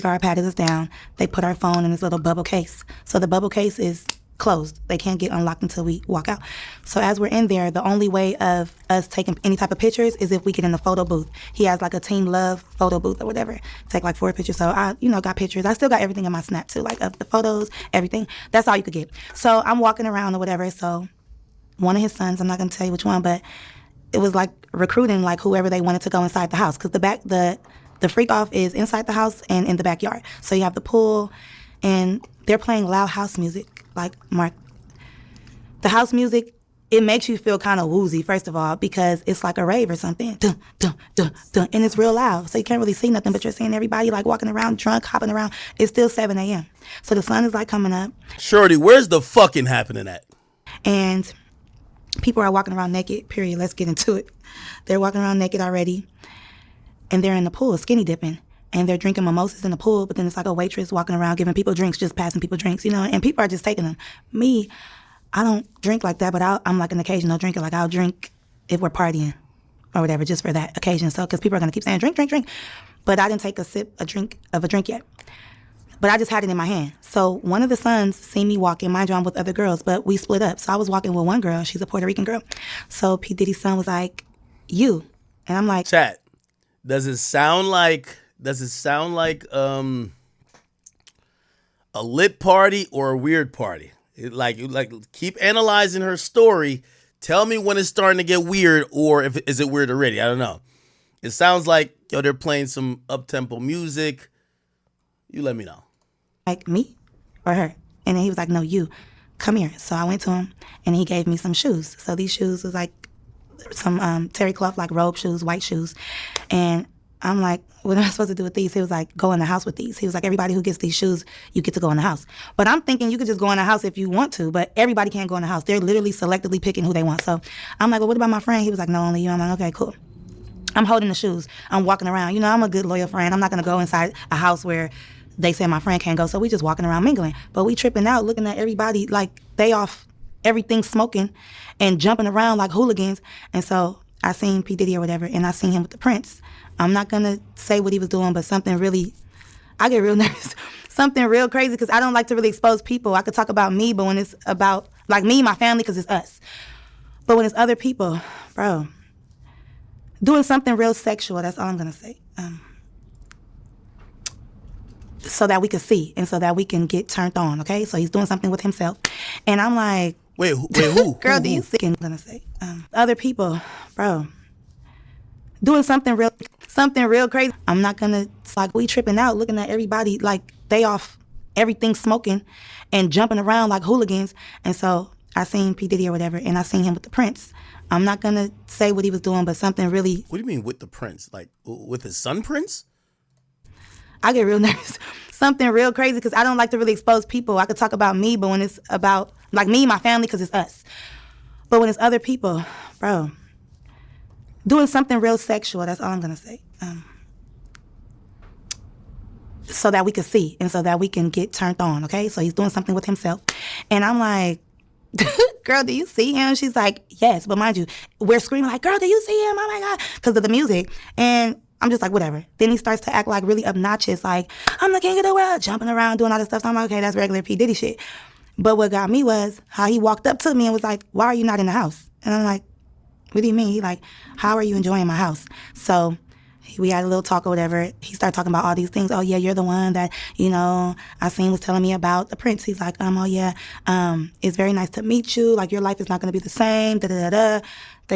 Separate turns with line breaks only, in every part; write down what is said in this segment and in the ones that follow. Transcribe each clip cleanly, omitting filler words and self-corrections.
guard patted us down. They put our phone in this little bubble case. So the bubble case is closed. They can't get unlocked until we walk out. So as we're in there, the only way of us taking any type of pictures is if we get in the photo booth. He has like a Team Love photo booth or whatever. Take like 4 pictures. So I, got pictures. I still got everything in my Snap too, like of the photos, everything. That's all you could get. So I'm walking around or whatever. So one of his sons, I'm not gonna tell you which one, but it was like recruiting like whoever they wanted to go inside the house, because the freak off is inside the house and in the backyard. So you have the pool, and they're playing loud house music. Like, Mark, the house music, it makes you feel kind of woozy, first of all, because it's like a rave or something. Dun, dun, dun, dun, and it's real loud. So you can't really see nothing, but you're seeing everybody like walking around drunk, hopping around. It's still 7 a.m. So the sun is like coming up.
Shorty, where's the fucking happening at?
And people are walking around naked, period. Let's get into it. They're walking around naked already. And they're in the pool, skinny dipping. And they're drinking mimosas in the pool, but then it's like a waitress walking around giving people drinks, just passing people drinks, and people are just taking them. Me, I don't drink like that, but I'm like an occasional drinker. Like, I'll drink if we're partying or whatever, just for that occasion. So, because people are going to keep saying, drink, drink, drink. But I didn't take a drink yet. But I just had it in my hand. So one of the sons seen me walking. Mind you, I'm with other girls, but we split up. So I was walking with one girl. She's a Puerto Rican girl. So P. Diddy's son was like, you. And I'm like,
chat. Does it sound like a lit party or a weird party? Like keep analyzing her story. Tell me when it's starting to get weird, or is it weird already? I don't know. It sounds like they're playing some up-tempo music. You let me know.
Like, me or her? And then he was like, no, you. Come here. So I went to him and he gave me some shoes. So these shoes was like some terry cloth, like robe shoes, white shoes. And I'm like, what am I supposed to do with these? He was like, go in the house with these. He was like, everybody who gets these shoes, you get to go in the house. But I'm thinking you could just go in the house if you want to, but everybody can't go in the house. They're literally selectively picking who they want. So I'm like, well, what about my friend? He was like, no, only you. I'm like, okay, cool. I'm holding the shoes. I'm walking around. I'm a good, loyal friend. I'm not going to go inside a house where they say my friend can't go. So we just walking around mingling. But we tripping out, looking at everybody like they off, everything smoking and jumping around like hooligans. And so I seen P. Diddy or whatever, and I seen him with the Prince. I'm not going to say what he was doing, but something really, I get real nervous. Something real crazy, because I don't like to really expose people. I could talk about me, but when it's about, like, me, my family, because it's us. But when it's other people, bro, doing something real sexual, that's all I'm going to say. So that we could see and so that we can get turned on, okay? So he's doing something with himself. And I'm like,
wait, who?
Girl, do you see? I'm going to say, other people, bro, doing something real crazy. I'm not going to, like, we tripping out, looking at everybody like they off, everything smoking and jumping around like hooligans. And so I seen P. Diddy or whatever, and I seen him with the Prince. I'm not going to say what he was doing, but something really...
What do you mean with the Prince? Like, with his son Prince?
I get real nervous. Something real crazy, because I don't like to really expose people. I could talk about me, but when it's about, like, me, my family, because it's us. But when it's other people, bro, doing something real sexual, that's all I'm going to say. So that we could see and so that we can get turned on, okay? So he's doing something with himself. And I'm like, girl, do you see him? She's like, yes. But mind you, we're screaming like, girl, do you see him? Oh, my God. Because of the music. And I'm just like, whatever. Then he starts to act like really obnoxious, like, I'm the king of the world, jumping around, doing all this stuff. So I'm like, okay, that's regular P. Diddy shit. But what got me was how he walked up to me and was like, why are you not in the house? And I'm like, what do you mean? He like, how are you enjoying my house? So we had a little talk or whatever. He started talking about all these things. Oh, yeah, you're the one that, I seen was telling me about the Prince. He's like, oh, yeah, it's very nice to meet you. Like, your life is not going to be the same, da-da-da-da.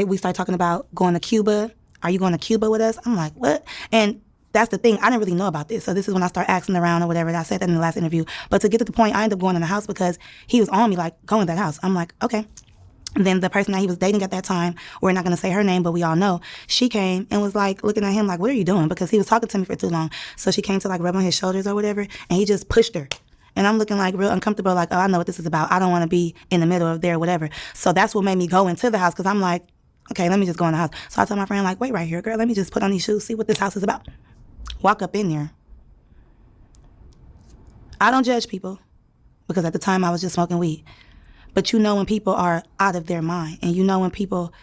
We started talking about going to Cuba. Are you going to Cuba with us? I'm like, what? And that's the thing. I didn't really know about this. So this is when I start asking around or whatever. I said that in the last interview. But to get to the point, I ended up going in the house because he was on me, like, go in that house. I'm like, okay. And then the person that he was dating at that time, we're not going to say her name, but we all know, she came and was like looking at him like, what are you doing? Because he was talking to me for too long. So she came to like rub on his shoulders or whatever, and he just pushed her. And I'm looking like real uncomfortable, like, oh, I know what this is about. I don't want to be in the middle of there or whatever. So that's what made me go into the house, because I'm like, okay, let me just go in the house. So I told my friend, like, wait right here, girl. Let me just put on these shoes, see what this house is about. Walk up in there. I don't judge people, because at the time I was just smoking weed. But you know when people are out of their mind, and you know when people,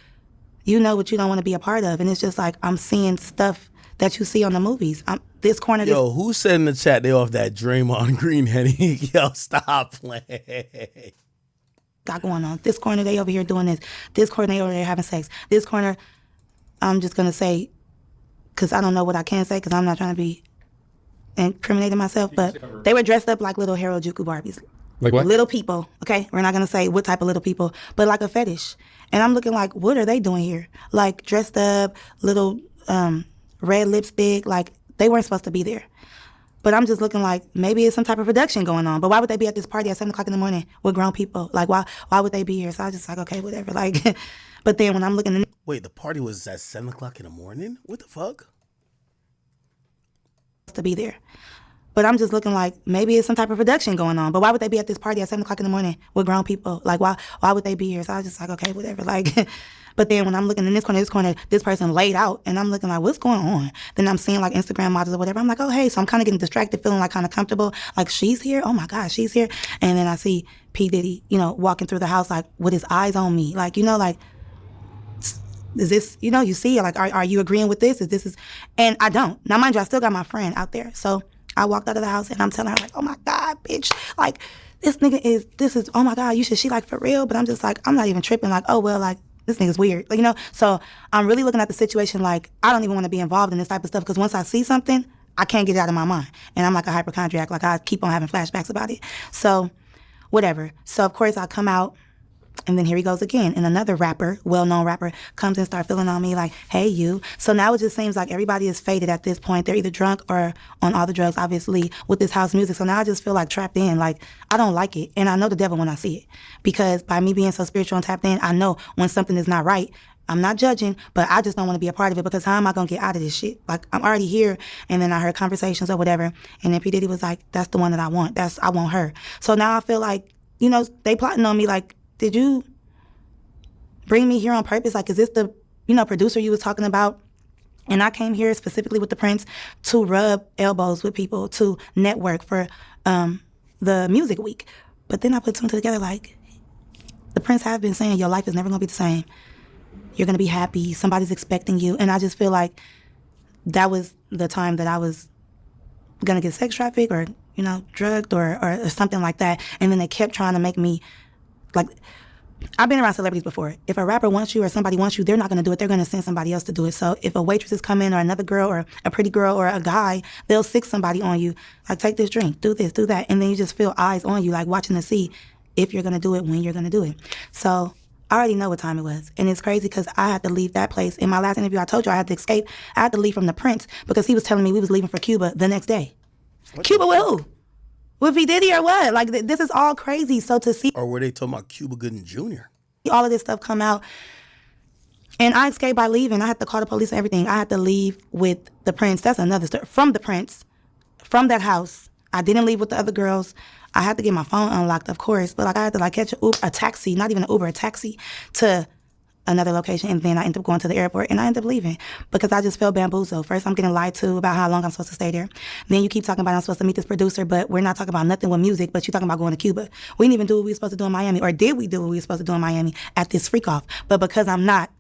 you know what you don't want to be a part of. And it's just like, I'm seeing stuff that you see on the movies. This corner,
Yo, who said in the chat they off that Draymond Green Henny? Yo, stop playing.
got going on. This corner, they over here doing this. This corner, they over there having sex. This corner, I'm just going to say, because I don't know what I can say because I'm not trying to be incriminating myself, but they were dressed up like little Harajuku Barbies.
Like what?
Little people, okay? We're not going to say what type of little people, but like a fetish. And I'm looking like, what are they doing here? Like dressed up, little red lipstick, like they weren't supposed to be there. But I'm just looking like maybe it's some type of production going on. But why would they be at this party at 7 o'clock in the morning with grown people? Like, why would they be here? So I was just like, okay, whatever. Like, but then when I'm looking...
Wait, the party was at 7 o'clock in the morning? What the fuck?
...to be there. But I'm just looking like maybe it's some type of production going on. But why would they be at this party at 7 o'clock in the morning with grown people? Like, why would they be here? So I was just like, okay, whatever. Like... But then when I'm looking in this corner, this person laid out, and I'm looking like, what's going on? Then I'm seeing like Instagram models or whatever. I'm like, oh, hey. So I'm kind of getting distracted, feeling like kind of comfortable. Like, she's here? Oh my God, she's here. And then I see P. Diddy, walking through the house like with his eyes on me. Like, like, is this, you see, like, are you agreeing with this? And I don't. Now, mind you, I still got my friend out there. So I walked out of the house and I'm telling her like, oh my God, bitch. Like, this is, oh my God, she like for real? But I'm just like, I'm not even tripping. Like, oh, well, like, this nigga's weird. Like, so I'm really looking at the situation like I don't even want to be involved in this type of stuff because once I see something, I can't get it out of my mind. And I'm like a hypochondriac. Like, I keep on having flashbacks about it. So whatever. So, of course, I come out. And then here he goes again. And another rapper, well-known rapper, comes and starts feeling on me like, hey, you. So now it just seems like everybody is faded at this point. They're either drunk or on all the drugs, obviously, with this house music. So now I just feel like trapped in. Like, I don't like it. And I know the devil when I see it. Because by me being so spiritual and tapped in, I know when something is not right. I'm not judging, but I just don't want to be a part of it because how am I going to get out of this shit? Like, I'm already here. And then I heard conversations or whatever. And then P. Diddy was like, that's the one that I want. I want her. So now I feel like, they plotting on me like, did you bring me here on purpose? Like, is this the, producer you was talking about? And I came here specifically with the Prince to rub elbows with people, to network for the music week. But then I put two and two together like, the Prince have been saying your life is never going to be the same. You're going to be happy. Somebody's expecting you. And I just feel like that was the time that I was going to get sex trafficked or, drugged or something like that. And then they kept trying to make me, like, I've been around celebrities before. If a rapper wants you or somebody wants you, they're not going to do it. They're going to send somebody else to do it. So if a waitress is coming or another girl or a pretty girl or a guy, they'll sick somebody on you. Like, take this drink, do this, do that. And then you just feel eyes on you, like watching to see if you're going to do it, when you're going to do it. So I already know what time it was. And it's crazy because I had to leave that place. In my last interview, I told you I had to escape. I had to leave from the Prince because he was telling me we was leaving for Cuba the next day. Cuba with who? With P. Diddy or what? Like, this is all crazy. So to see...
Or were they talking about Cuba Gooding Jr.?
All of this stuff come out. And I escaped by leaving. I had to call the police and everything. I had to leave with the Prince. That's another story. From the Prince. From that house. I didn't leave with the other girls. I had to get my phone unlocked, of course. But I had to catch a taxi, not even an Uber, a taxi to another location. And then I ended up going to the airport and I ended up leaving because I just felt bamboozled. First, I'm getting lied to about how long I'm supposed to stay there. Then you keep talking about I'm supposed to meet this producer, but we're not talking about nothing with music, but you're talking about going to Cuba. We didn't even do what we were supposed to do in Miami, or did we do what we were supposed to do in Miami at this FREAKOFF? But because I'm not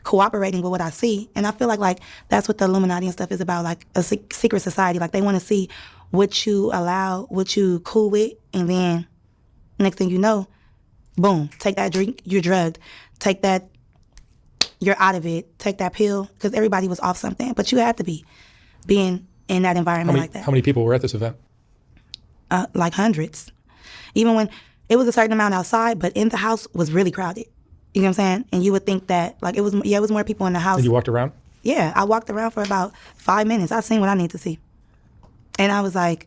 cooperating with what I see, and I feel like that's what the Illuminati and stuff is about, like a secret society. Like, they want to see what you allow, what you cool with, and then next thing you know, boom, take that drink, you're drugged. Take that, you're out of it. Take that pill, because everybody was off something. But you had to be being in that environment like that.
How many people were at this event?
Like hundreds. Even when it was a certain amount outside, but in the house was really crowded. You know what I'm saying? And you would think that, like, it was more people in the house.
And you walked around?
Yeah, I walked around for about 5 minutes. I seen what I need to see. And I was like,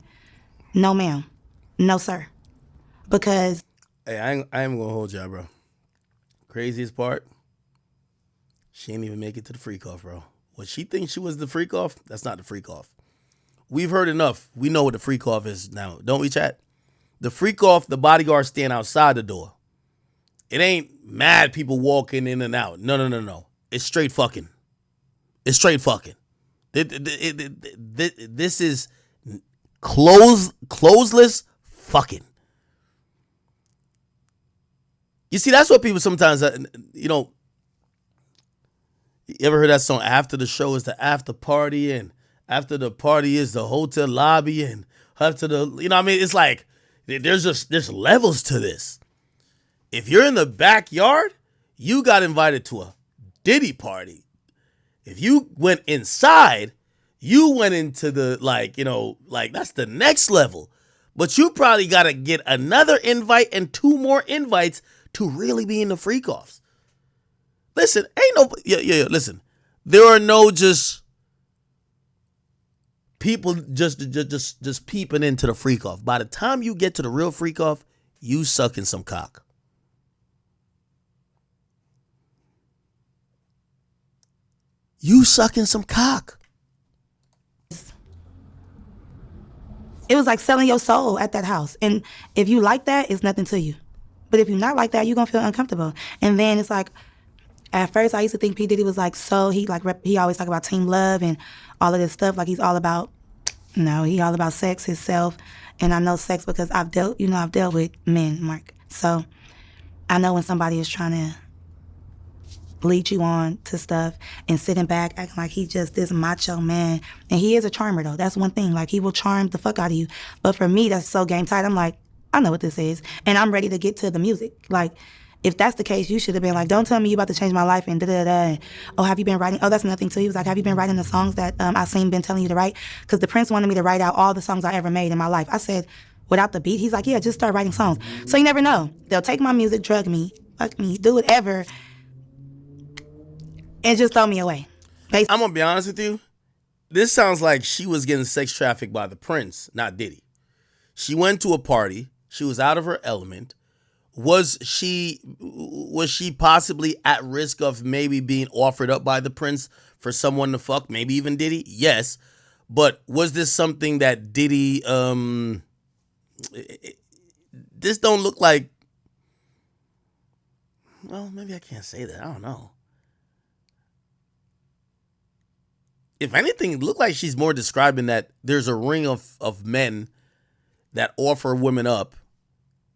no, ma'am. No, sir. Because...
Hey, I ain't going to hold y'all, bro. Craziest part, she didn't even make it to the FREAKOFF, bro. What she thinks she was the FREAKOFF, that's not the FREAKOFF. We've heard enough. We know what the FREAKOFF is now. Don't we, chat? The FREAKOFF, the bodyguards stand outside the door. It ain't mad people walking in and out. No. It's straight fucking. It's straight fucking. This is closeless fucking. You see, that's what people sometimes, You ever heard that song? After the show is the after party, and after the party is the hotel lobby, and after the, you know what I mean? It's like there's levels to this. If you're in the backyard, you got invited to a Diddy party. If you went inside, you went into the, like, you know, like that's the next level. But you probably got to get another invite and two more invites to really be in the freak offs. Listen, ain't no, listen. There are no just people just peeping into the freak off. By the time you get to the real freak off, you sucking some cock. You sucking some cock.
It was like selling your soul at that house. And if you like that, it's nothing to you. But if you're not like that, you're going to feel uncomfortable. And then it's like, at first I used to think P. Diddy was like, so he always talk about team love and all of this stuff. Like he's all about, no, he all about sex, himself. And I know sex because I've dealt with men, Mark. So I know when somebody is trying to lead you on to stuff and sitting back acting like he's just this macho man. And he is a charmer though. That's one thing. Like he will charm the fuck out of you. But for me, that's so game tight. I'm like, I know what this is. And I'm ready to get to the music. Like, if that's the case, you should have been like, don't tell me you about to change my life and da-da-da. And, oh, have you been writing? Oh, that's nothing too. He was like, have you been writing the songs that I seen been telling you to write? Because the Prince wanted me to write out all the songs I ever made in my life. I said, without the beat? He's like, yeah, just start writing songs. So you never know. They'll take my music, drug me, fuck me, do whatever, and just throw me away. Basically.
I'm going to be honest with you. This sounds like she was getting sex trafficked by the Prince, not Diddy. She went to a party. She was out of her element. Was she possibly at risk of maybe being offered up by the Prince for someone to fuck, maybe even Diddy? Yes. But was this something that Diddy, this don't look like, well, maybe I can't say that. I don't know. If anything, it looked like she's more describing that there's a ring of men that offer women up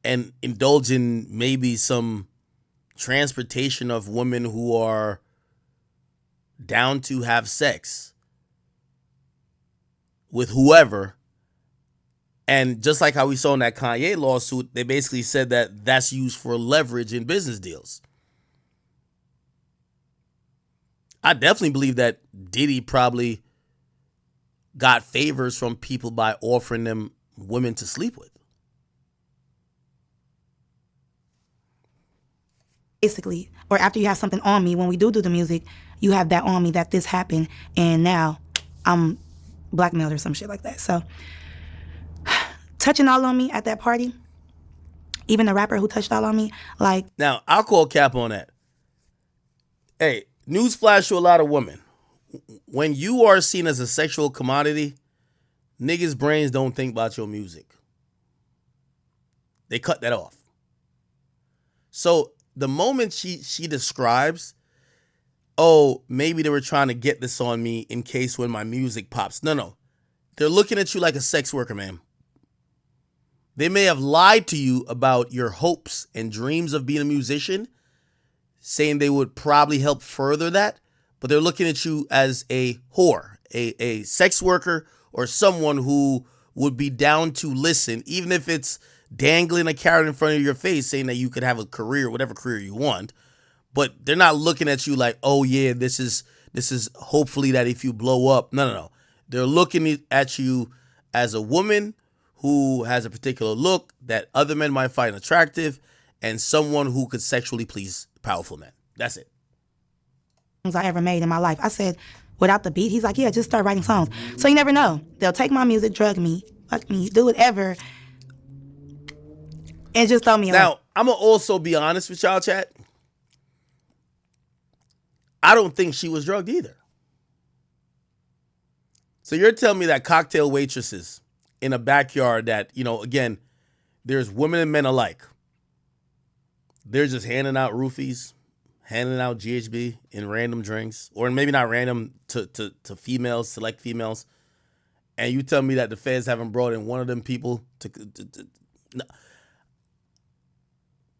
and indulge in maybe some transportation of women who are down to have sex with whoever. And just like how we saw in that Kanye lawsuit, they basically said that that's used for leverage in business deals. I definitely believe that Diddy probably got favors from people by offering them women to sleep with.
Basically, or after you have something on me, when we do the music, you have that on me that this happened, and now I'm blackmailed or some shit like that. So, touching all on me at that party, even the rapper who touched all on me, like...
Now, I'll call cap on that. Hey, newsflash to a lot of women. When you are seen as a sexual commodity, niggas' brains don't think about your music. They cut that off. So the moment she describes, oh, maybe they were trying to get this on me in case when my music pops. No. They're looking at you like a sex worker, man. They may have lied to you about your hopes and dreams of being a musician, saying they would probably help further that, but they're looking at you as a whore, a sex worker, or someone who would be down to listen, even if it's dangling a carrot in front of your face saying that you could have a career, whatever career you want. But they're not looking at you like, oh yeah, this is hopefully that if you blow up. No. They're looking at you as a woman who has a particular look that other men might find attractive and someone who could sexually please powerful men. That's it.
I ever made in my life. I said, without the beat? He's like, yeah, just start writing songs. So you never know. They'll take my music, drug me, fuck me, do whatever, and just throw me away.
Now, I'm going to also be honest with y'all, chat. I don't think she was drugged either. So you're telling me that cocktail waitresses in a backyard that, you know, again, there's women and men alike. They're just handing out roofies, handing out GHB in random drinks, or maybe not random to females, select females. And you tell me that the feds haven't brought in one of them people to no.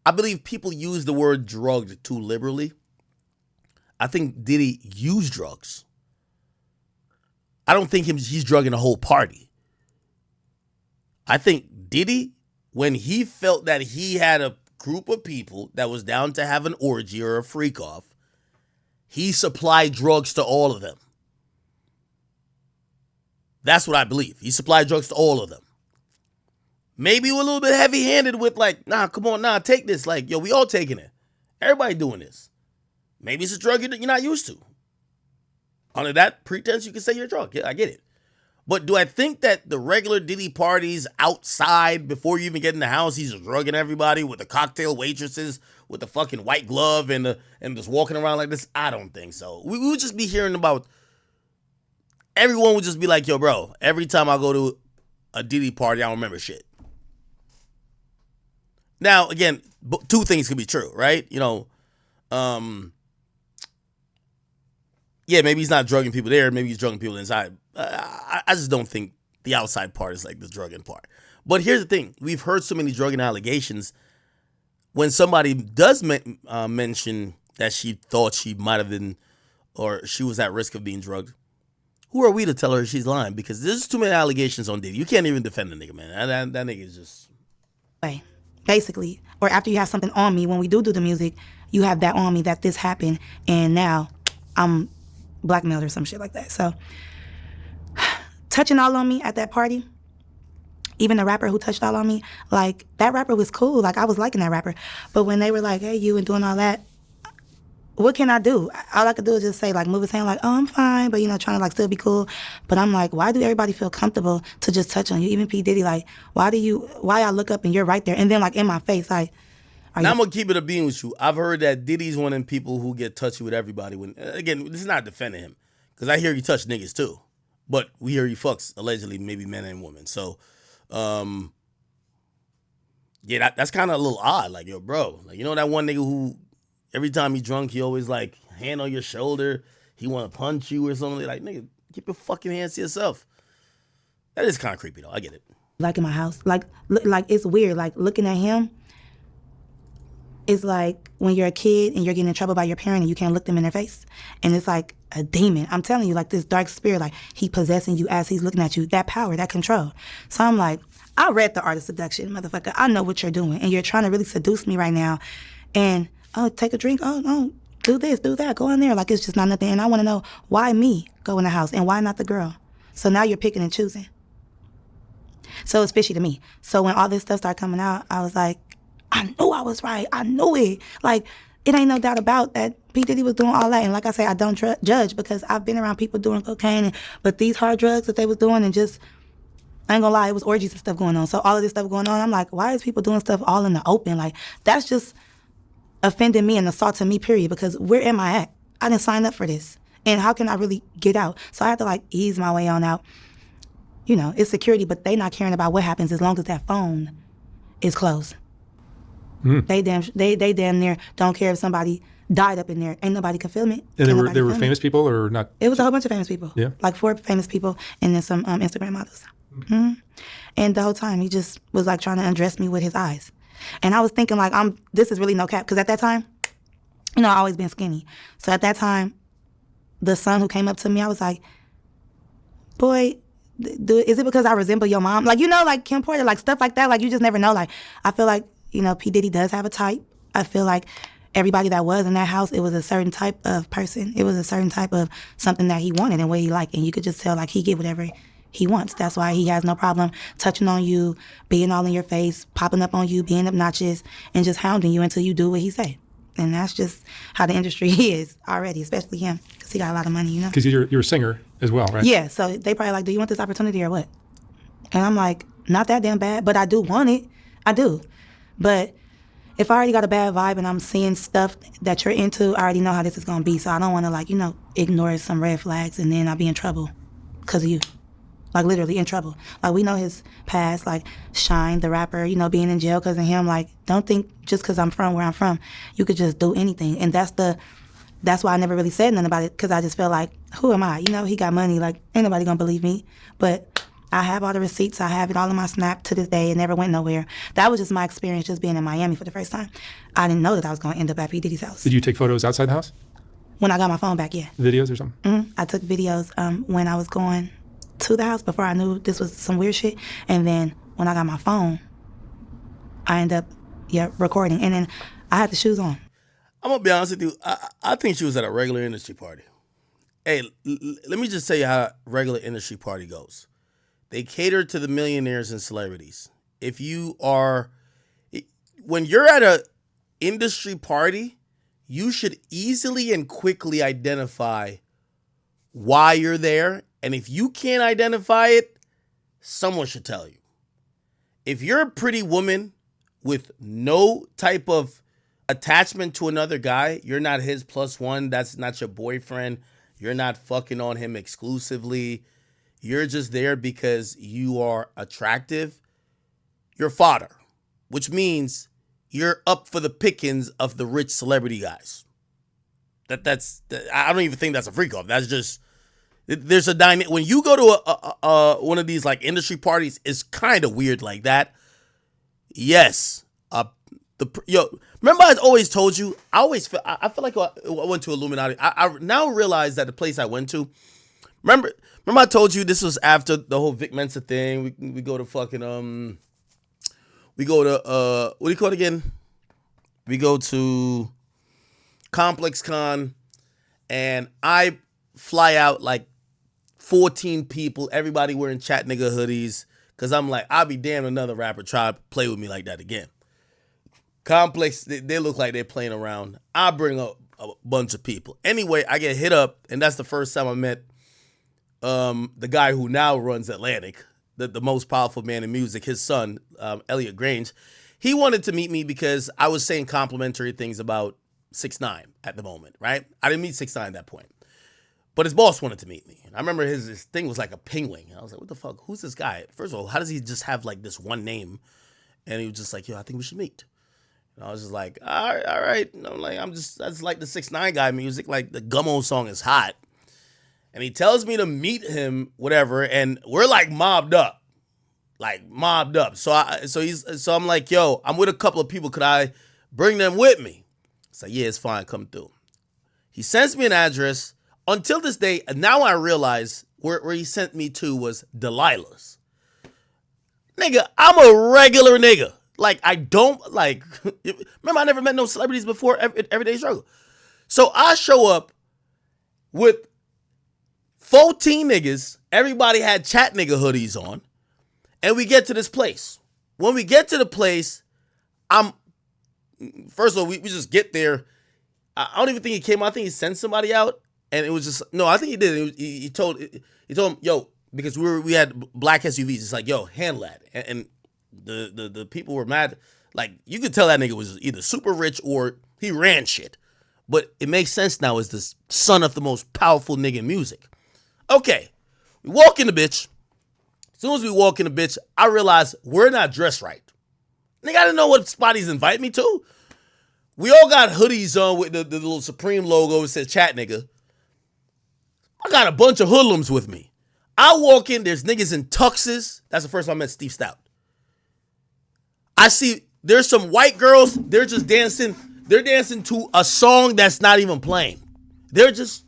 I believe people use the word drugged too liberally. I think Diddy used drugs. I don't think he's drugging the whole party. I think Diddy, when he felt that he had a group of people that was down to have an orgy or a freak-off, he supplied drugs to all of them. That's what I believe. He supplied drugs to all of them. Maybe a little bit heavy-handed with like, nah, come on, nah, take this. Like, yo, we all taking it. Everybody doing this. Maybe it's a drug you're not used to. Under that pretense, you can say you're drunk. Yeah, I get it. But do I think that the regular Diddy parties outside, before you even get in the house, he's drugging everybody with the cocktail waitresses, with the fucking white glove and just walking around like this? I don't think so. We would just be hearing about, everyone would just be like, yo, bro, every time I go to a Diddy party, I don't remember shit. Now, again, two things could be true, right? You know, yeah, maybe he's not drugging people there. Maybe he's drugging people inside. I just don't think the outside part is like the drugging part. But here's the thing. We've heard so many drugging allegations. When somebody does mention that she thought she might have been, or she was at risk of being drugged, who are we to tell her she's lying? Because there's too many allegations on Diddy. You can't even defend the nigga, man. That nigga is just...
Basically. Or after you have something on me, when we do the music, you have that on me that this happened, and now I'm blackmailed or some shit like that. So, touching all on me at that party, even the rapper who touched all on me, like, that rapper was cool. Like, I was liking that rapper. But when they were like, hey, you, and doing all that, what can I do? All I could do is just say, like, move his hand, like, oh, I'm fine, but, you know, trying to, like, still be cool. But I'm like, why do everybody feel comfortable to just touch on you? Even P. Diddy, like, why I look up and you're right there? And then, like, in my face, like,
now I'm going to keep it a bean with you. I've heard that Diddy's one of them people who get touchy with everybody. When, again, this is not defending him, because I hear you touch niggas, too. But we hear he fucks, allegedly, maybe men and women. So, yeah, that's kind of a little odd. Like, yo, bro, like, you know that one nigga who... every time he's drunk, he always, like, hand on your shoulder. He want to punch you or something. Like, nigga, keep your fucking hands to yourself. That is kind of creepy, though. I get it.
Like, in my house. Like, it's weird. Like, looking at him, it's like when you're a kid and you're getting in trouble by your parent and you can't look them in their face. And it's like a demon. I'm telling you, like, this dark spirit, like, he possessing you as he's looking at you. That power, that control. So I'm like, I read The Art of Seduction, motherfucker. I know what you're doing. And you're trying to really seduce me right now. And... oh, take a drink. Oh, no, do this, do that. Go in there. Like, it's just not nothing. And I want to know, why me go in the house and why not the girl? So now you're picking and choosing. So it's fishy to me. So when all this stuff started coming out, I was like, I knew I was right. I knew it. Like, it ain't no doubt about that P. Diddy was doing all that. And like I say, I don't judge, because I've been around people doing cocaine. But these hard drugs that they was doing, and just, I ain't gonna lie, it was orgies and stuff going on. So all of this stuff going on, I'm like, why is people doing stuff all in the open? Like, that's just... offending me and assaulting me, period, because where am I at? I didn't sign up for this. And how can I really get out? So I had to, like, ease my way on out. You know, it's security, but they not caring about what happens as long as that phone is closed. Mm. They damn near don't care if somebody died up in there. Ain't nobody can film it.
And there were famous people or not?
It was a whole bunch of famous people. Yeah. Like 4 famous people and then some Instagram models. Mm. And the whole time he just was, like, trying to undress me with his eyes. And I was thinking, like, this is really no cap. Because at that time, you know, I always been skinny. So at that time, the son who came up to me, I was like, boy, is it because I resemble your mom? Like, you know, like Kim Porter, like stuff like that. Like, you just never know. Like, I feel like, you know, P. Diddy does have a type. I feel like everybody that was in that house, it was a certain type of person. It was a certain type of something that he wanted and what he liked. And you could just tell, like, he get whatever he wants. That's why he has no problem touching on you, being all in your face, popping up on you, being obnoxious, and just hounding you until you do what he say. And that's just how the industry is already, especially him, because he got a lot of money, you know?
Because you're a singer as well, right?
Yeah, so they probably like, do you want this opportunity or what? And I'm like, not that damn bad, but I do want it. I do. But if I already got a bad vibe and I'm seeing stuff that you're into, I already know how this is going to be. So I don't want to, like, you know, ignore some red flags and then I'll be in trouble because of you. Like, literally in trouble. Like, we know his past, like, Shine, the rapper, you know, being in jail because of him. Like, don't think just because I'm from where I'm from, you could just do anything. And that's why I never really said nothing about it, because I just felt like, who am I? You know, he got money. Like, ain't nobody gonna believe me. But I have all the receipts. I have it all in my Snap to this day. It never went nowhere. That was just my experience just being in Miami for the first time. I didn't know that I was going to end up at P. Diddy's house.
Did you take photos outside the house?
When I got my phone back, yeah.
Videos or something?
I took videos when I was going to the house before I knew this was some weird shit. And then when I got my phone, I ended up, recording. And then I had the shoes on.
I'm going to be honest with you. I think she was at a regular industry party. Hey, let me just tell you how a regular industry party goes. They cater to the millionaires and celebrities. When you're at a industry party, you should easily and quickly identify why you're there. And if you can't identify it, someone should tell you. If you're a pretty woman with no type of attachment to another guy, you're not his plus one, that's not your boyfriend, you're not fucking on him exclusively, you're just there because you are attractive, you're fodder, which means you're up for the pickings of the rich celebrity guys. I don't even think that's a freak off. That's just, there's a dynamic. When you go to one of these like industry parties, it's kind of weird like that. Yes. Remember I always told you, I feel like I went to Illuminati. I now realize that the place I went to, remember I told you this was after the whole Vic Mensa thing. We go to fucking, we go to, what do you call it again? We go to Complex Con, and I fly out like 14 people, everybody wearing chat nigga hoodies, because I'm like, I'll be damned another rapper try to play with me like that again. Complex, they look like they're playing around. I bring up a bunch of people. Anyway, I get hit up, and that's the first time I met the guy who now runs Atlantic, the most powerful man in music, his son, Elliot Grange. He wanted to meet me because I was saying complimentary things about 6ix9ine at the moment, right? I didn't meet 6ix9ine at that point. But his boss wanted to meet me. And I remember his thing was like a penguin. I was like, what the fuck? Who's this guy? First of all, how does he just have like this one name? And he was just like, yo, I think we should meet. And I was just like, all right. And I'm like, I just like the 6ix9ine guy music. Like the Gummo song is hot. And he tells me to meet him, whatever. And we're like mobbed up. So I'm like, yo, I'm with a couple of people. Could I bring them with me? It's like, yeah, it's fine. Come through. He sends me an address. Until this day, now I realize where he sent me to was Delilah's. Nigga, I'm a regular nigga. Like, I don't, like, remember I never met no celebrities before, Everyday Struggle. So I show up with 14 niggas. Everybody had chat nigga hoodies on. And we get to this place. When we get to the place, first of all, we just get there. I don't even think he came out. I think he sent somebody out. And it was just, no, I think he did. He told him, yo, because we had black SUVs. It's like, yo, handle that. And the people were mad. Like, you could tell that nigga was either super rich or he ran shit. But it makes sense now as the son of the most powerful nigga in music. Okay, we walk in the bitch. As soon as we walk in the bitch, I realize we're not dressed right. Nigga, I didn't know what spot he's invite me to. We all got hoodies on with the little Supreme logo. It says chat nigga. I got a bunch of hoodlums with me. I walk in, there's niggas in tuxes. That's the first time I met Steve Stout. I see there's some white girls, they're just dancing. They're dancing to a song that's not even playing. They're just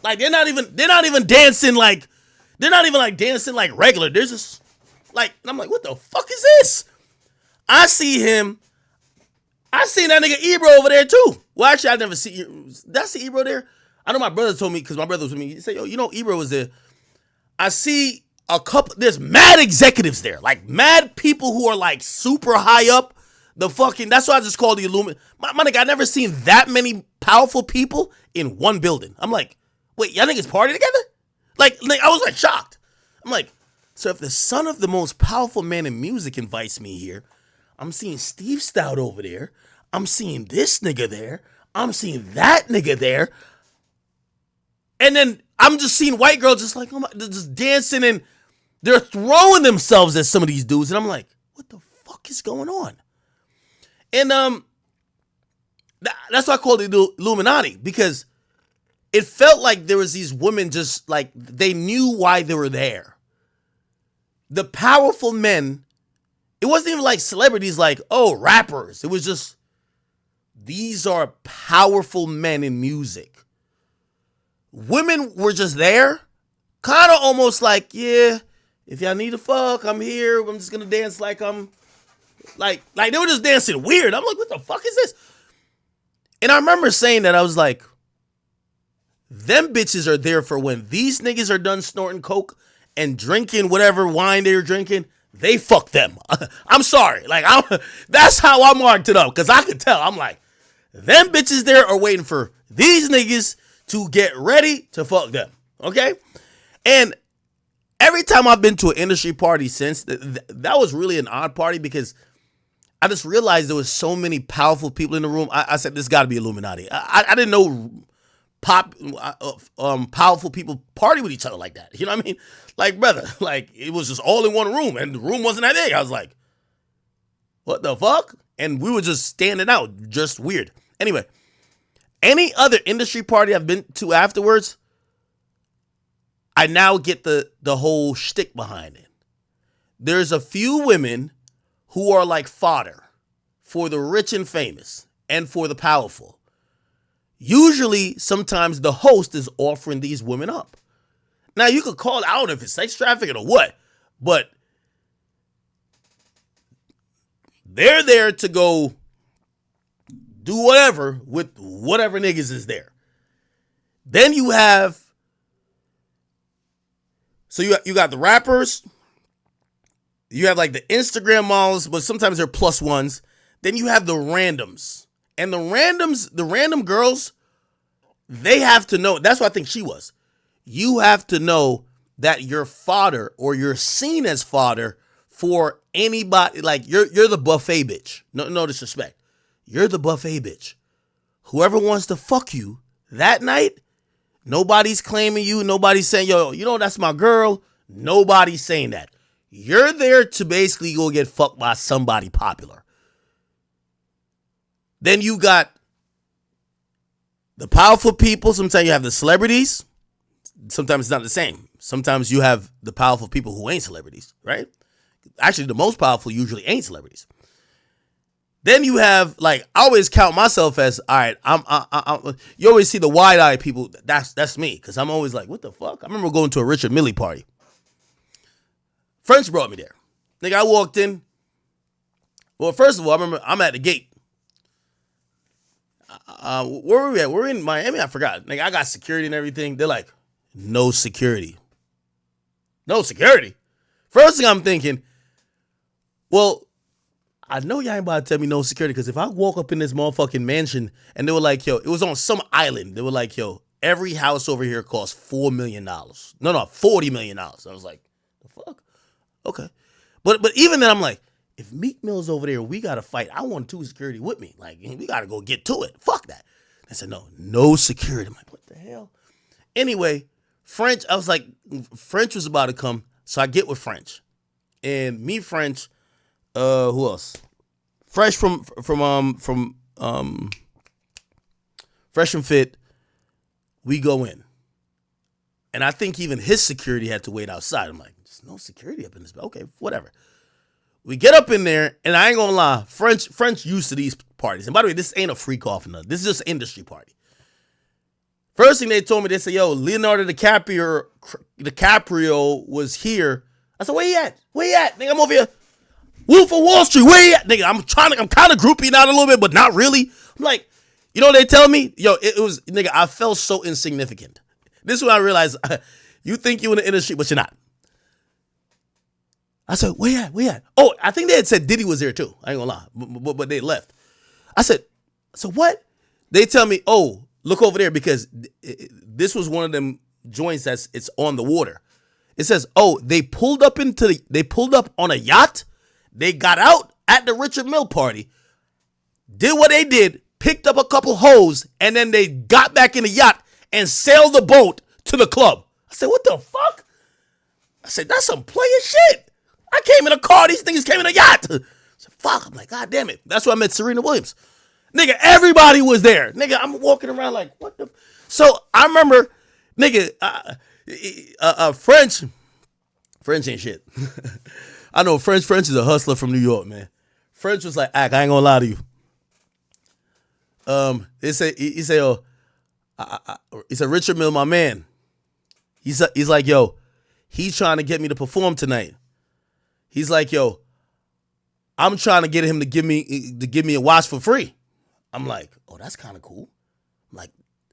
like they're not even dancing like dancing like regular. They're just like, and I'm like, what the fuck is this? I see that nigga Ebro over there too. Well, actually, I never see. Did I see Ebro there? I know my brother told me, because my brother was with me. He said, yo, you know Ebro was there. I see a couple, there's mad executives there. Like mad people who are like super high up. That's why I just call the Illuminati. My nigga, I never seen that many powerful people in one building. I'm like, wait, y'all niggas party together? Like I was like shocked. I'm like, so if the son of the most powerful man in music invites me here, I'm seeing Steve Stout over there. I'm seeing this nigga there. I'm seeing that nigga there. And then I'm just seeing white girls just like, oh my, just dancing, and they're throwing themselves at some of these dudes. And I'm like, what the fuck is going on? And that's why I called it the Illuminati, because it felt like there was these women just like, they knew why they were there. The powerful men, it wasn't even like celebrities like, oh, rappers. It was just these are powerful men in music. Women were just there, kind of almost like, yeah, if y'all need to fuck, I'm here. I'm just gonna dance like I'm like they were just dancing weird. I'm like, what the fuck is this? And I remember saying that, I was like, them bitches are there for when these niggas are done snorting coke and drinking whatever wine they're drinking, they fuck them. I'm sorry. Like, that's how I marked it up, because I could tell. I'm like, them bitches there are waiting for these niggas to get ready to fuck them. Okay? And every time I've been to an industry party since, that was really an odd party, because I just realized there was so many powerful people in the room. I said, this got to be Illuminati. I didn't know powerful people party with each other like that. You know what I mean? Like, brother, like, it was just all in one room, and the room wasn't that big. I was like, what the fuck? And we were just standing out, just weird. Anyway, any other industry party I've been to afterwards, I now get the whole shtick behind it. There's a few women who are like fodder for the rich and famous and for the powerful. Usually, sometimes the host is offering these women up. Now, you could call it, I don't know if it's sex trafficking or what, but they're there to go do whatever with whatever niggas is there. Then you have, so you got the rappers, you have like the Instagram models, but sometimes they're plus ones. Then you have the randoms. And the random girls, they have to know, that's what I think she was. You have to know that you're fodder, or you're seen as fodder for anybody. Like, you're the buffet bitch. No disrespect. You're the buffet bitch. Whoever wants to fuck you that night, nobody's claiming you. Nobody's saying, yo, you know, that's my girl. Nobody's saying that. You're there to basically go get fucked by somebody popular. Then you got the powerful people. Sometimes you have the celebrities. Sometimes it's not the same. Sometimes you have the powerful people who ain't celebrities, right? Actually, the most powerful usually ain't celebrities. Then you have, like, I always count myself as, all right, you always see the wide-eyed people. That's me, because I'm always like, what the fuck? I remember going to a Richard Mille party. French brought me there. Nigga, I walked in. Well, first of all, I remember I'm at the gate. Where were we at? We're in Miami. I forgot. Nigga, I got security and everything. They're like, no security. No security? First thing I'm thinking, well, I know y'all ain't about to tell me no security, because if I walk up in this motherfucking mansion and they were like, yo, it was on some island. They were like, yo, every house over here costs $4 million. No, $40 million. I was like, the fuck? Okay. But even then, I'm like, if Meek Mill's over there, we got to fight. I want 2 security with me. Like, we got to go get to it. Fuck that. I said, no security. I'm like, what the hell? Anyway, French, I was like, French was about to come. So I get with French. And me, French, who else? Fresh from Fresh and Fit, we go in. And I think even his security had to wait outside. I'm like, there's no security up in this. Okay, whatever. We get up in there, and I ain't gonna lie, French used to these parties. And by the way, this ain't a FREAKOFF enough. This is just an industry party. First thing they told me, they said, yo, Leonardo DiCaprio was here. I said, where he at? Where he at? Nigga, I'm over here. Wolf of Wall Street, where he at? Nigga, I'm kind of grouping out a little bit, but not really. I'm like, you know what they tell me? Yo, it was, nigga, I felt so insignificant. This is when I realized, you think you in the industry, but you're not. I said, where at? Where at? Oh, I think they had said Diddy was there too. I ain't gonna lie, but they left. I said, so what? They tell me, oh, look over there, because this was one of them joints it's on the water. It says, oh, they pulled up on a yacht. They got out at the Richard Mille party, did what they did, picked up a couple hoes, and then they got back in the yacht and sailed the boat to the club. I said, what the fuck? I said, that's some player shit. I came in a car, these niggas came in a yacht. I said, fuck, I'm like, God damn it. That's why I met Serena Williams. Nigga, everybody was there. Nigga, I'm walking around like, what the? So I remember, nigga, French ain't shit. I know French is a hustler from New York, man. French was like, I ain't gonna lie to you. He say, oh, he said, Richard Mill, my man. He's like, yo, he's trying to get me to perform tonight. He's like, yo, I'm trying to get him to give me a watch for free. I'm like, oh, that's kind of cool. I'm like,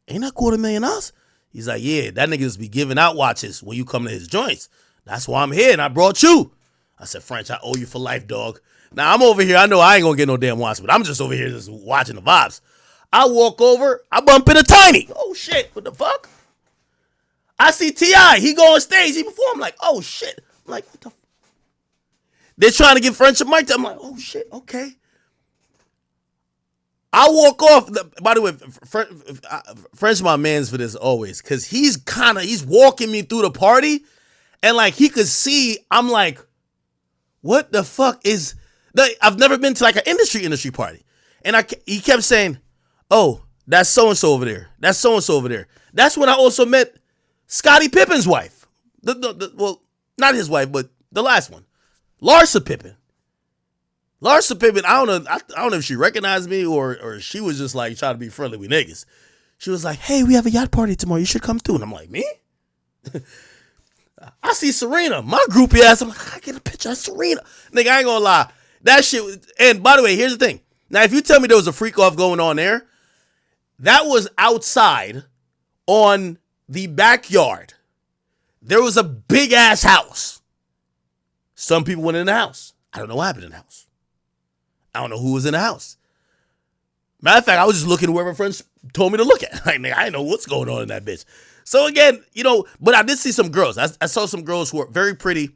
ain't that $250,000? He's like, yeah, that nigga just be giving out watches when you come to his joints. That's why I'm here, and I brought you. I said, French, I owe you for life, dog. Now, I'm over here. I know I ain't going to get no damn watch, but I'm just over here just watching the vibes. I walk over. I bump into Tiny. Oh, shit. What the fuck? I see T.I. He go on stage. He perform. I'm like, oh, shit. I'm like, what the fuck? They're trying to get French a mic. I'm like, oh, shit. Okay. I walk off. By the way, French my man's for this always, because he's walking me through the party, and like he could see, I'm like, what the fuck is that? I've never been to like an industry party, and he kept saying, oh, that's so and so over there. That's so and so over there. That's when I also met Scottie Pippen's wife. Well, not his wife, but the last one, Larsa Pippen. Larsa Pippen, I don't know if she recognized me or she was just like trying to be friendly with niggas. She was like, hey, we have a yacht party tomorrow. You should come through. And I'm like, me? I see Serena, my groupie ass. I'm like, I get a picture of Serena. Nigga, I ain't gonna lie. That shit, and by the way, here's the thing. Now, if you tell me there was a freak off going on there, that was outside on the backyard. There was a big ass house. Some people went in the house. I don't know what happened in the house. I don't know who was in the house. Matter of fact, I was just looking wherever friends told me to look at. Like, nigga, I didn't know what's going on in that bitch. So again, but I did see some girls. I saw some girls who were very pretty,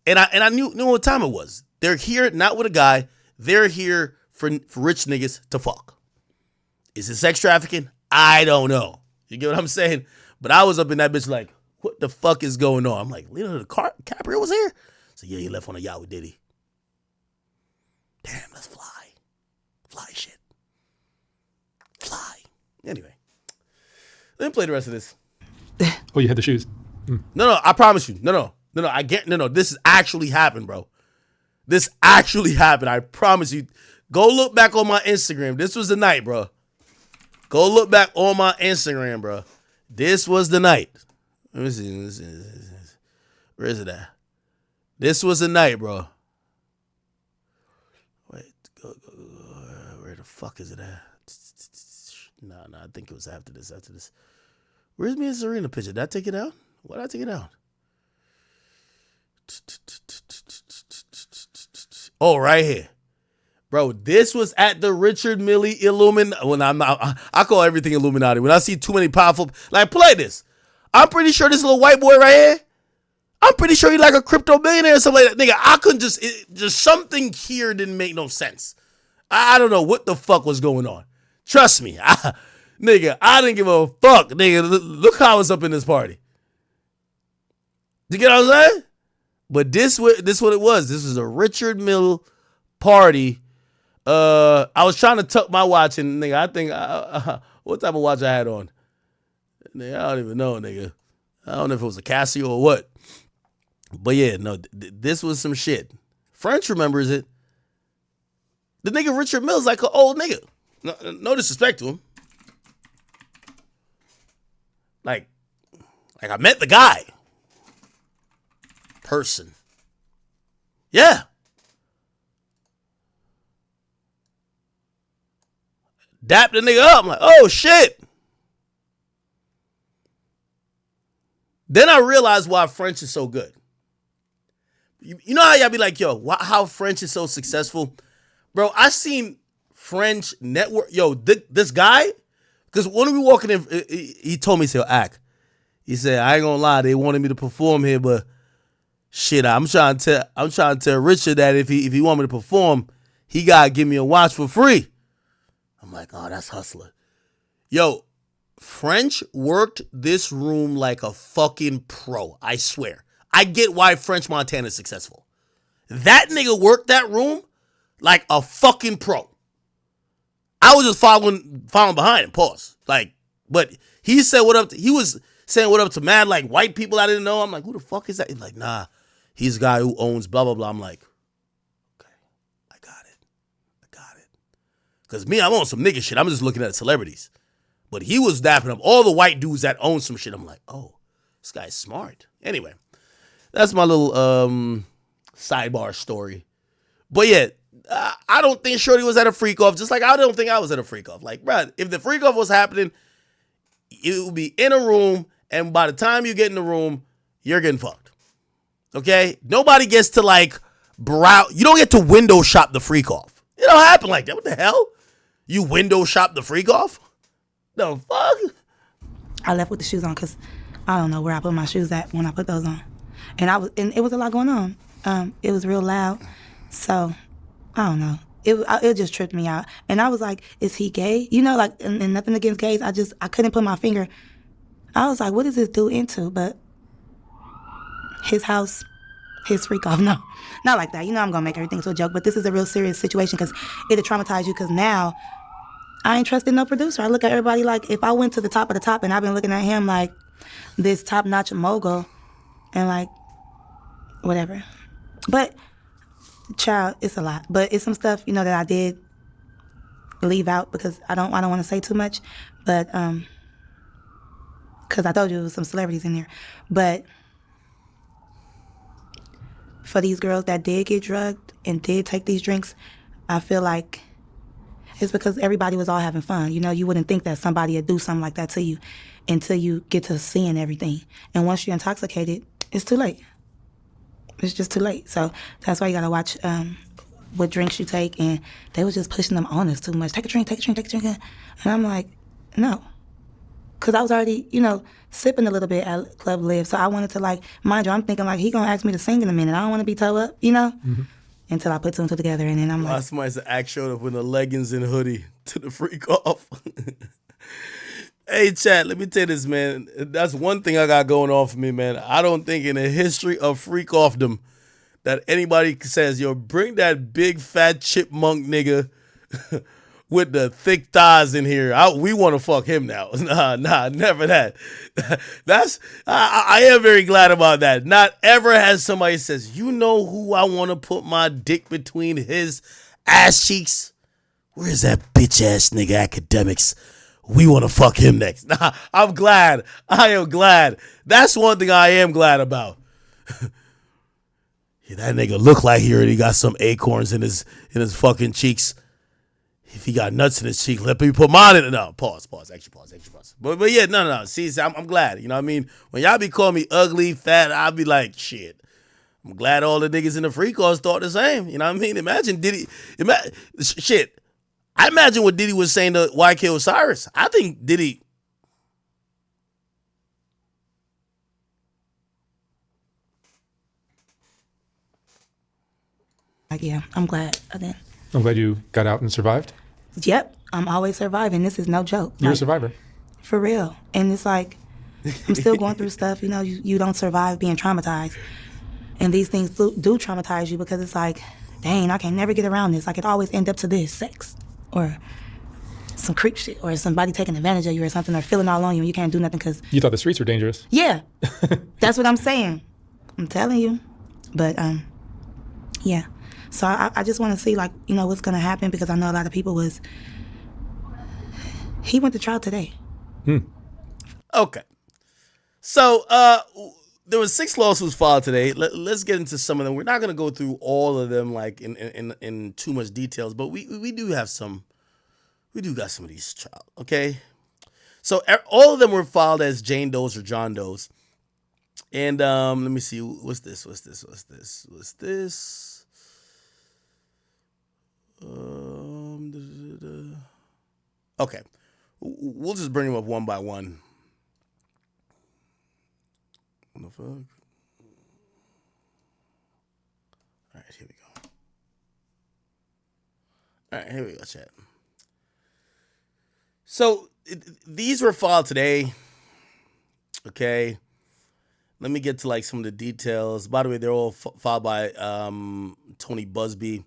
and I knew what time it was. They're here not with a guy. They're here for rich niggas to fuck. Is it sex trafficking? I don't know. You get what I'm saying? But I was up in that bitch like, what the fuck is going on? I'm like, Leonardo DiCaprio was here? So yeah, he left on a yacht with Diddy. Damn, let's fly. Fly shit. Fly. Anyway. Let me play the rest of this.
Oh, you had the shoes.
No, I promise you. No, this actually happened, bro. This actually happened. I promise you. Go look back on my Instagram. This was the night, bro. Go look back on my Instagram, bro. This was the night. Let me see. Where is it at? This was the night, bro. Wait, go. Where the fuck is it at? No, I think it was after this. Where's me and Serena picture? Did I take it out? Why did I take it out? Oh, right here. Bro, this was at the Richard Mille Illuminati. When I call everything Illuminati. When I see too many powerful, like, play this. I'm pretty sure this little white boy right here, I'm pretty sure he's like a crypto millionaire or something like that. Nigga, I couldn't just something here didn't make no sense. I don't know what the fuck was going on. Trust me. Nigga, I didn't give a fuck. Nigga, look how I was up in this party. You get what I'm saying? But this what it was. This was a Richard Mille party. I was trying to tuck my watch in, nigga. I think, what type of watch I had on? Nigga, I don't even know, nigga. I don't know if it was a Casio or what. But yeah, no, this was some shit. French remembers it. The nigga Richard Mill's like an old nigga. No disrespect to him. Like I met the guy. Person. Yeah. Dap the nigga up. I'm like, oh shit. Then I realized why French is so good. You know how y'all be like, yo, how French is so successful? Bro, I seen French network. Yo, this guy, because when we walking in, he told me, he said, Ak. He said, I ain't gonna lie, they wanted me to perform here, but shit, I'm trying to tell Richard that if he want me to perform, he gotta give me a watch for free. I'm like, oh, that's hustler. Yo, French worked this room like a fucking pro. I swear. I get why French Montana is successful. That nigga worked that room like a fucking pro. I was just following behind him. Pause. Like, but he said what up. He was saying what up to mad like white people I didn't know. I'm like, who the fuck is that? He's like, nah, he's a guy who owns blah blah blah. I'm like, okay, I got it. Because me, I'm on some nigga shit. I'm just looking at celebrities. But he was dapping up all the white dudes that own some shit. I'm like, oh, this guy's smart. Anyway, that's my little sidebar story. But yeah, I don't think Shorty was at a freak off, just like I don't think I was at a freak off. Like, bruh, if the freak off was happening, it would be in a room, and by the time you get in the room, you're getting fucked. Okay? Nobody gets to like you don't get to window shop the freak off. It don't happen like that. What the hell? You window shop the freak off? The fuck?
I left with the shoes on because I don't know where I put my shoes at when I put those on. And it was a lot going on. It was real loud. So, I don't know. It just tripped me out. And I was like, is he gay? You know, like, and nothing against gays. I couldn't put my finger. I was like, what is this dude into? But his house, his freak off. No, not like that. You know I'm going to make everything to a joke. But this is a real serious situation because it'll traumatize you because now I ain't trusting no producer. I look at everybody like if I went to the top of the top and I've been looking at him like this top-notch mogul and like whatever. But child, it's a lot. But it's some stuff, that I did leave out because I don't want to say too much. But because I told you there was some celebrities in there. But for these girls that did get drugged and did take these drinks, I feel like it's because everybody was all having fun. You wouldn't think that somebody would do something like that to you until you get to seeing everything. And once you're intoxicated, it's too late. It's just too late. So that's why you got to watch what drinks you take. And they was just pushing them on us too much. Take a drink, take a drink, take a drink. And I'm like, no. Because I was already, sipping a little bit at Club Live. So I wanted to, like, mind you, I'm thinking, like, he going to ask me to sing in a minute. I don't want to be toe up,
Mm-hmm.
Until I put two and two together. And then I'm like.
Somebody's act showed up with a leggings and hoodie to the freak off. Hey, chat, let me tell you this, man. That's one thing I got going on for me, man. I don't think in the history of freak offdom that anybody says, yo, bring that big fat chipmunk nigga with the thick thighs in here. We want to fuck him now. Nah, never that. I am very glad about that. Not ever has somebody says, you know who I want to put my dick between his ass cheeks? Where's that bitch ass nigga Akademiks? We want to fuck him next. Nah, I'm glad. I am glad. That's one thing I am glad about. Yeah, that nigga look like he already got some acorns in his fucking cheeks. If he got nuts in his cheek, let me put mine in it. No, pause. Actually, pause. But yeah, no. See, I'm glad. You know what I mean? When y'all be calling me ugly, fat, I'll be like, shit. I'm glad all the niggas in the free calls thought the same. You know what I mean? Imagine Diddy. Shit. I imagine what Diddy was saying to YK Osiris. I think Diddy.
Like, yeah, I'm glad I did.
I'm glad you got out and survived.
Yep, I'm always surviving. This is no joke.
You're a survivor.
For real. And it's like, I'm still going through stuff. You don't survive being traumatized. And these things do traumatize you because it's like, dang, I can never get around this. I could always end up to this, sex. Or some creep shit. Or somebody taking advantage of you or something. Or feeling all on you and you can't do nothing because...
You thought the streets were dangerous.
Yeah. That's what I'm saying. I'm telling you. But, yeah. So I just want to see, like, what's going to happen because I know a lot of people was... He went to trial today.
Okay. So, there was 6 lawsuits filed today. Let's get into some of them. We're not going to go through all of them, like, in too much details, but we do have some... We do got some of these trials, okay? So, all of them were filed as Jane Does or John Does. And, let me see. What's this? Okay, we'll just bring them up one by one. What the fuck? All right, here we go, chat. So these were filed today. Okay, let me get to like some of the details. By the way, they're all filed by Tony Busby.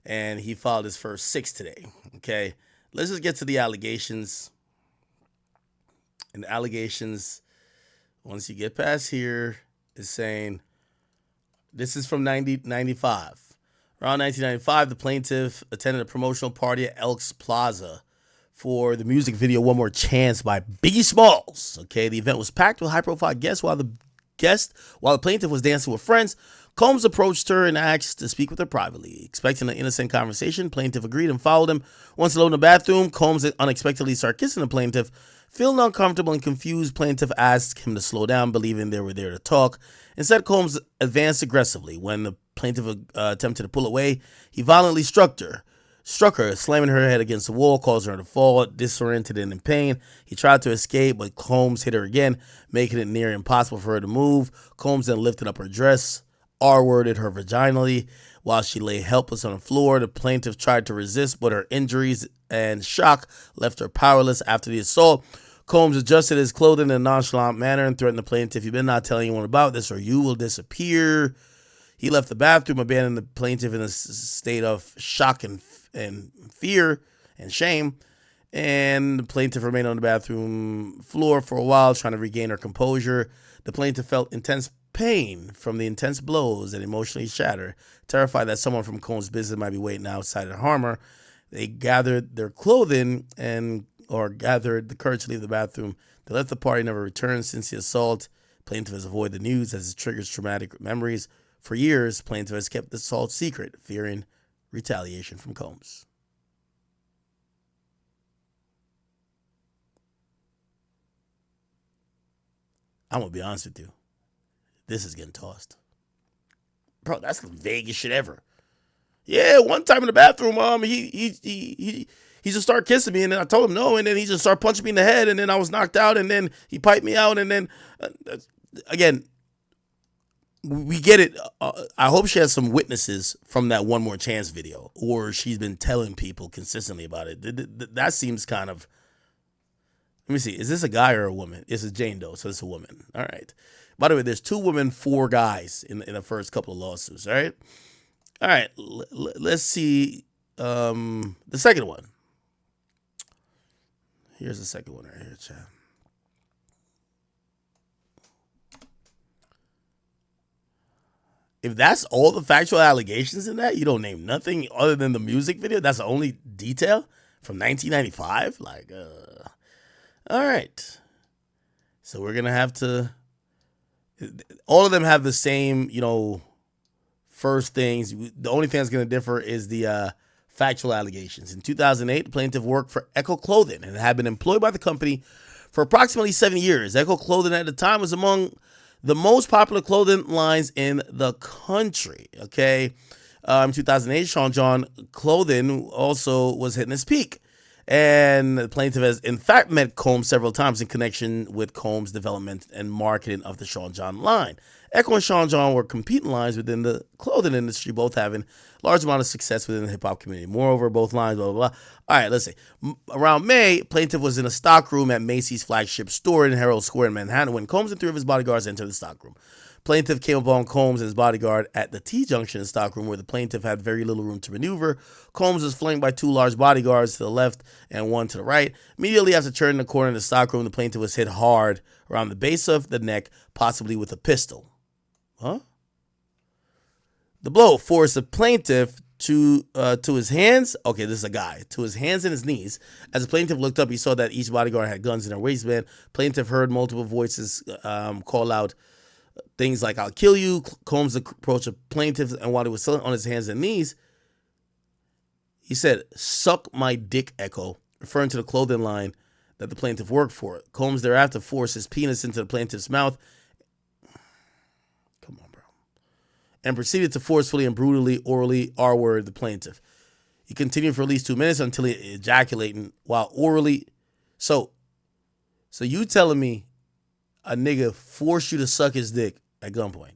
And he filed his first 6 today, okay? Let's just get to the allegations. And the allegations, once you get past here, is saying, this is from 1995. Around 1995, the plaintiff attended a promotional party at Elks Plaza for the music video One More Chance by Biggie Smalls. Okay, the event was packed with high-profile guests while the plaintiff was dancing with friends. Combs approached her and asked to speak with her privately. Expecting an innocent conversation, plaintiff agreed and followed him. Once alone in the bathroom, Combs unexpectedly started kissing the plaintiff. Feeling uncomfortable and confused, plaintiff asked him to slow down, believing they were there to talk. Instead, Combs advanced aggressively. When the plaintiff attempted to pull away, he violently struck her, slamming her head against the wall, causing her to fall, disoriented and in pain. He tried to escape, but Combs hit her again, making it near impossible for her to move. Combs then lifted up her dress, R-worded her vaginally while she lay helpless on the floor. The plaintiff tried to resist, but her injuries and shock left her powerless. After the assault, Combs adjusted his clothing in a nonchalant manner and threatened the plaintiff, "You better not tell anyone about this or you will disappear." He left the bathroom, abandoning the plaintiff in a state of shock and fear and shame. And the plaintiff remained on the bathroom floor for a while, trying to regain her composure. The plaintiff felt intense pain from the intense blows and emotionally shattered. Terrified that someone from Combs' business might be waiting outside to harm her, they gathered their clothing or gathered the courage to leave the bathroom. They left the party, never returned since the assault. Plaintiff has avoided the news as it triggers traumatic memories. For years, plaintiff has kept the assault secret, fearing retaliation from Combs. I'm going to be honest with you. This is getting tossed. Bro, that's the vaguest shit ever. Yeah, one time in the bathroom, he just started kissing me, and then I told him no, and then he just started punching me in the head, and then I was knocked out, and then he piped me out, and then, again, we get it. I hope she has some witnesses from that One More Chance video, or she's been telling people consistently about it. That seems kind of... Let me see. Is this a guy or a woman? This is Jane Doe, so it's a woman. All right. By the way, there's 2 women, 4 guys in the first couple of lawsuits. All right. All right. Let's see the second one. Here's the second one right here, chat. If that's all the factual allegations in that, you don't name nothing other than the music video. That's the only detail from 1995. All right. So we're gonna have to. All of them have the same, first things. The only thing that's gonna differ is the factual allegations. In 2008, the plaintiff worked for Echo Clothing and had been employed by the company for approximately 7 years. Echo Clothing at the time was among the most popular clothing lines in the country. Okay. In 2008, Sean John Clothing also was hitting its peak. And the plaintiff has, in fact, met Combs several times in connection with Combs' development and marketing of the Sean John line. Echo and Sean John were competing lines within the clothing industry, both having a large amount of success within the hip-hop community. Moreover, both lines, blah, blah, blah. All right, let's see. Around May, plaintiff was in a stockroom at Macy's flagship store in Herald Square in Manhattan when Combs and 3 of his bodyguards entered the stockroom. Plaintiff came upon Combs and his bodyguard at the T-junction stockroom where the plaintiff had very little room to maneuver. Combs was flanked by 2 large bodyguards to the left and 1 to the right. Immediately after turning the corner in the stockroom, the plaintiff was hit hard around the base of the neck, possibly with a pistol. Huh? The blow forced the plaintiff to his hands. Okay, this is a guy. To his hands and his knees. As the plaintiff looked up, he saw that each bodyguard had guns in their waistband. Plaintiff heard multiple voices call out things like, "I'll kill you." Combs approached the plaintiff, and while he was still on his hands and knees, he said, "Suck my dick, Echo," referring to the clothing line that the plaintiff worked for. Combs thereafter forced his penis into the plaintiff's mouth. Come on, bro. And proceeded to forcefully and brutally, orally R-word the plaintiff. He continued for at least 2 minutes until he ejaculated while orally. So you telling me a nigga forced you to suck his dick at gunpoint?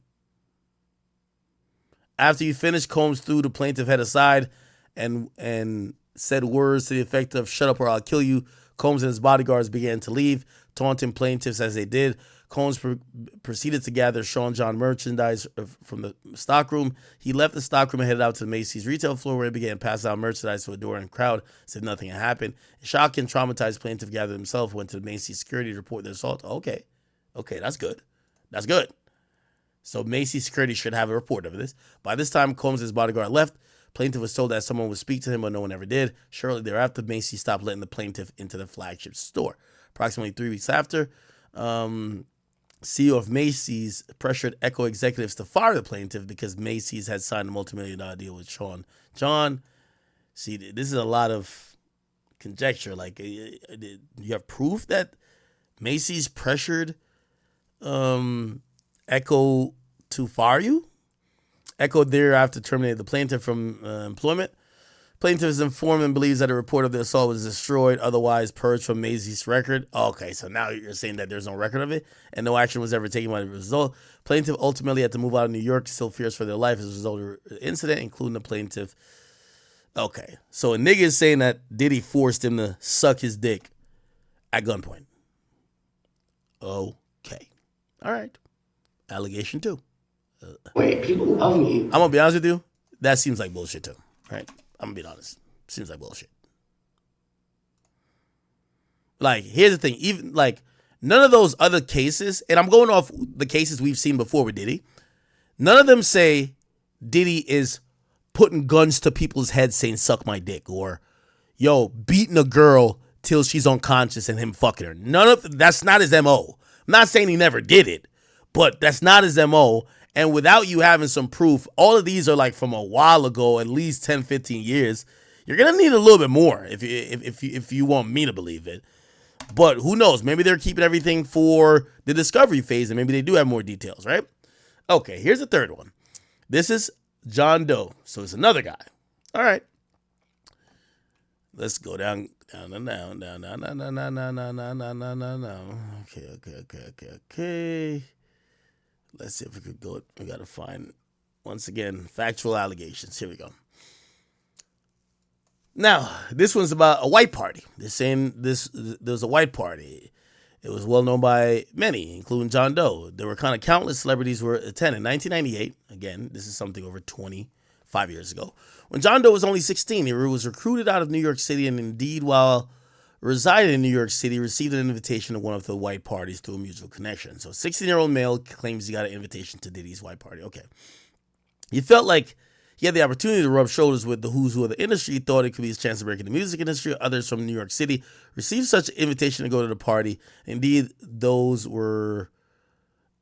After you finished, Combs threw the plaintiff head aside and said words to the effect of, "Shut up or I'll kill you." Combs and his bodyguards began to leave, taunting plaintiffs as they did. Combs proceeded to gather Sean John merchandise from the stockroom. He left the stockroom and headed out to the Macy's retail floor where he began passing out merchandise to a door and crowd. Said nothing had happened. A shocked and traumatized plaintiff gathered himself, went to the Macy's security to report the assault. Okay, that's good. That's good. So Macy's security should have a report of this. By this time, Combs' bodyguard left. Plaintiff was told that someone would speak to him, but no one ever did. Shortly thereafter, Macy's stopped letting the plaintiff into the flagship store. Approximately 3 weeks after, CEO of Macy's pressured Echo executives to fire the plaintiff because Macy's had signed a multi-million-dollar deal with Sean John. See, this is a lot of conjecture. Like, you have proof that Macy's pressured Echo to fire you? Echo thereafter terminated the plaintiff from employment. Plaintiff is informed and believes that a report of the assault was destroyed, otherwise purged from Macy's record. Okay, so now you're saying that there's no record of it and no action was ever taken by the result. Plaintiff ultimately had to move out of New York, still fears for their life as a result of the incident, including the plaintiff. Okay, so a nigga is saying that Diddy forced him to suck his dick at gunpoint. Okay. All right. Allegation 2.
Wait, people love me.
I'm gonna be honest with you. That seems like bullshit too. Right? I'm gonna be honest. Seems like bullshit. Like, here's the thing. Even like none of those other cases, and I'm going off the cases we've seen before with Diddy. None of them say Diddy is putting guns to people's heads saying "suck my dick" or "yo" beating a girl till she's unconscious and him fucking her. That's not his MO. I'm not saying he never did it, but that's not his MO. And without you having some proof, all of these are like from a while ago, at least 10, 15 years. You're going to need a little bit more if you want me to believe it. But who knows? Maybe they're keeping everything for the discovery phase and maybe they do have more details, right? Okay, here's the third one. This is John Doe. So it's another guy. All right. Let's go down. Okay. Let's see if we could go. We got to find, once again, factual allegations. Here we go. Now, this one's about a white party. They're saying there's a white party. It was well known by many, including John Doe. There were kind of countless celebrities who were attending. 1998, again, this is something over 25 years ago. When John Doe was only 16, he was recruited out of New York City and indeed, while residing in New York City, received an invitation to one of the white parties through a mutual connection. So 16-year-old male claims he got an invitation to Diddy's white party. Okay. He felt like he had the opportunity to rub shoulders with the who's who of the industry. He thought it could be his chance to break in the music industry. Others from New York City received such an invitation to go to the party. Indeed,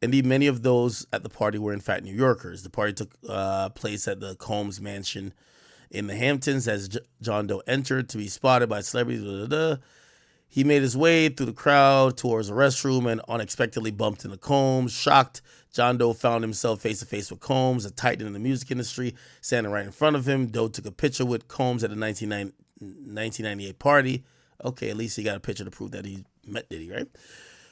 many of those at the party were in fact New Yorkers. The party took place at the Combs mansion in the Hamptons. As John Doe entered to be spotted by celebrities, he made his way through the crowd towards the restroom and unexpectedly bumped into Combs. Shocked, John Doe found himself face-to-face with Combs, a titan in the music industry, standing right in front of him. Doe took a picture with Combs at a 1998 party. Okay, at least he got a picture to prove that he met Diddy, right?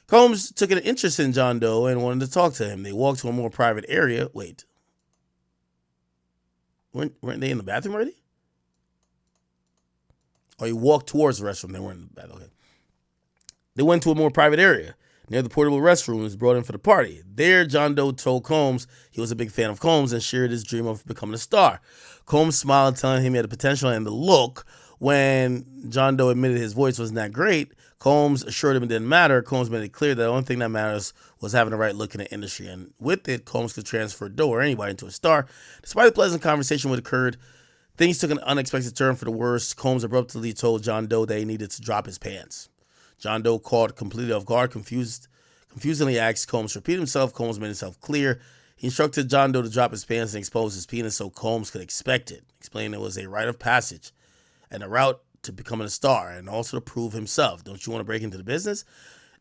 Combs took an interest in John Doe and wanted to talk to him. They walked to a more private area. Wait. Weren't they in the bathroom already? Or he walked towards the restroom. They weren't in the bathroom. Okay. They went to a more private area near the portable restroom and was brought in for the party. There, John Doe told Combs he was a big fan of Combs and shared his dream of becoming a star. Combs smiled, telling him he had the potential and the look. When John Doe admitted his voice wasn't that great, Combs assured him it didn't matter. Combs made it clear that the only thing that matters was having the right look in the industry. And with it, Combs could transfer Doe or anybody into a star. Despite the pleasant conversation that occurred, things took an unexpected turn for the worse. Combs abruptly told John Doe that he needed to drop his pants. John Doe, caught completely off guard, confusingly asked Combs to repeat himself. Combs made himself clear. He instructed John Doe to drop his pants and expose his penis so Combs could expect it, explaining it was a rite of passage and a route to becoming a star and also to prove himself. Don't you want to break into the business?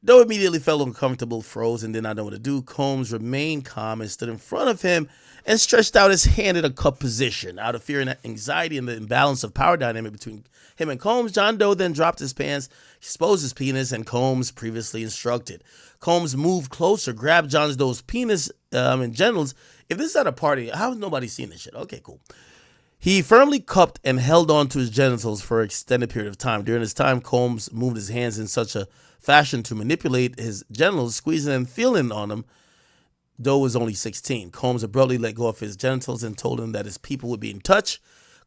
Doe immediately felt uncomfortable, froze, and did not know what to do. Combs remained calm and stood in front of him and stretched out his hand in a cup position. Out of fear and anxiety and the imbalance of power dynamic between him and Combs, John Doe then dropped his pants, exposed his penis, and Combs previously instructed. Combs moved closer, grabbed John Doe's penis and genitals. If this is at a party, how has nobody seen this shit? Okay, cool. He firmly cupped and held on to his genitals for an extended period of time. During this time, Combs moved his hands in such a fashion to manipulate his genitals, squeezing and feeling on them. Doe was only 16. Combs abruptly let go of his genitals and told him that his people would be in touch.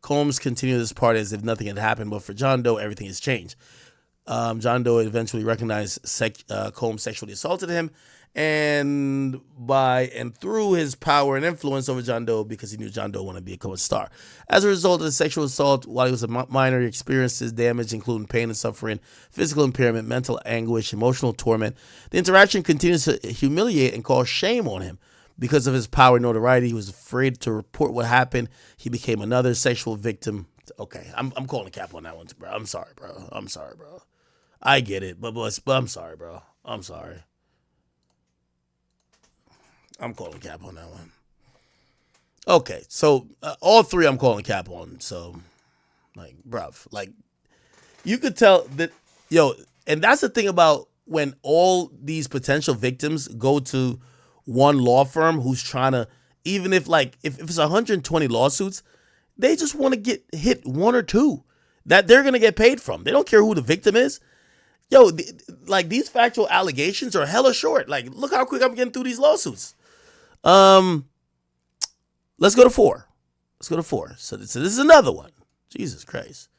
Combs continued this party as if nothing had happened, but for John Doe, everything has changed. John Doe eventually recognized Combs sexually assaulted him, and through his power and influence over John Doe, because he knew John Doe wanted to become a star. As a result of the sexual assault, while he was a minor, he experienced his damage, including pain and suffering, physical impairment, mental anguish, emotional torment. The interaction continues to humiliate and cause shame on him. Because of his power and notoriety, he was afraid to report what happened. He became another sexual victim. Okay, I'm calling a cap on that one, bro. I'm sorry, bro. I get it, but I'm sorry, bro. I'm sorry. I'm calling cap on that one. Okay, so all three I'm calling cap on. So, like, bruv, like, you could tell that, and that's the thing about when all these potential victims go to one law firm who's trying to, even if it's 120 lawsuits, they just want to get hit one or two that they're going to get paid from. They don't care who the victim is. These factual allegations are hella short. Like, look how quick I'm getting through these lawsuits. Let's go to 4. So this is another one. Jesus Christ.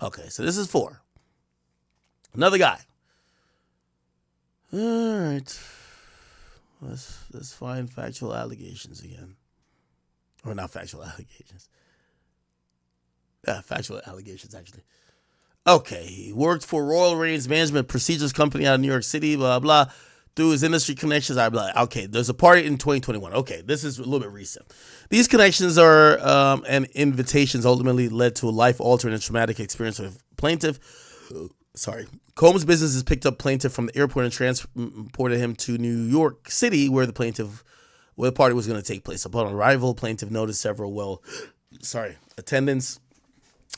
Okay, so this is 4. Another guy. All right. Let's find factual allegations again. Or not factual allegations. Yeah, factual allegations, actually. Okay, he worked for Royal Reigns Management Procedures Company out of New York City, blah, blah. Through his industry connections, I'd be like, okay, there's a party in 2021. Okay, this is a little bit recent. These connections are and invitations ultimately led to a life-altering and traumatic experience with plaintiff. Combs' businesses picked up plaintiff from the airport and transported him to New York City, where the party was going to take place. Upon arrival, plaintiff noticed several attendants.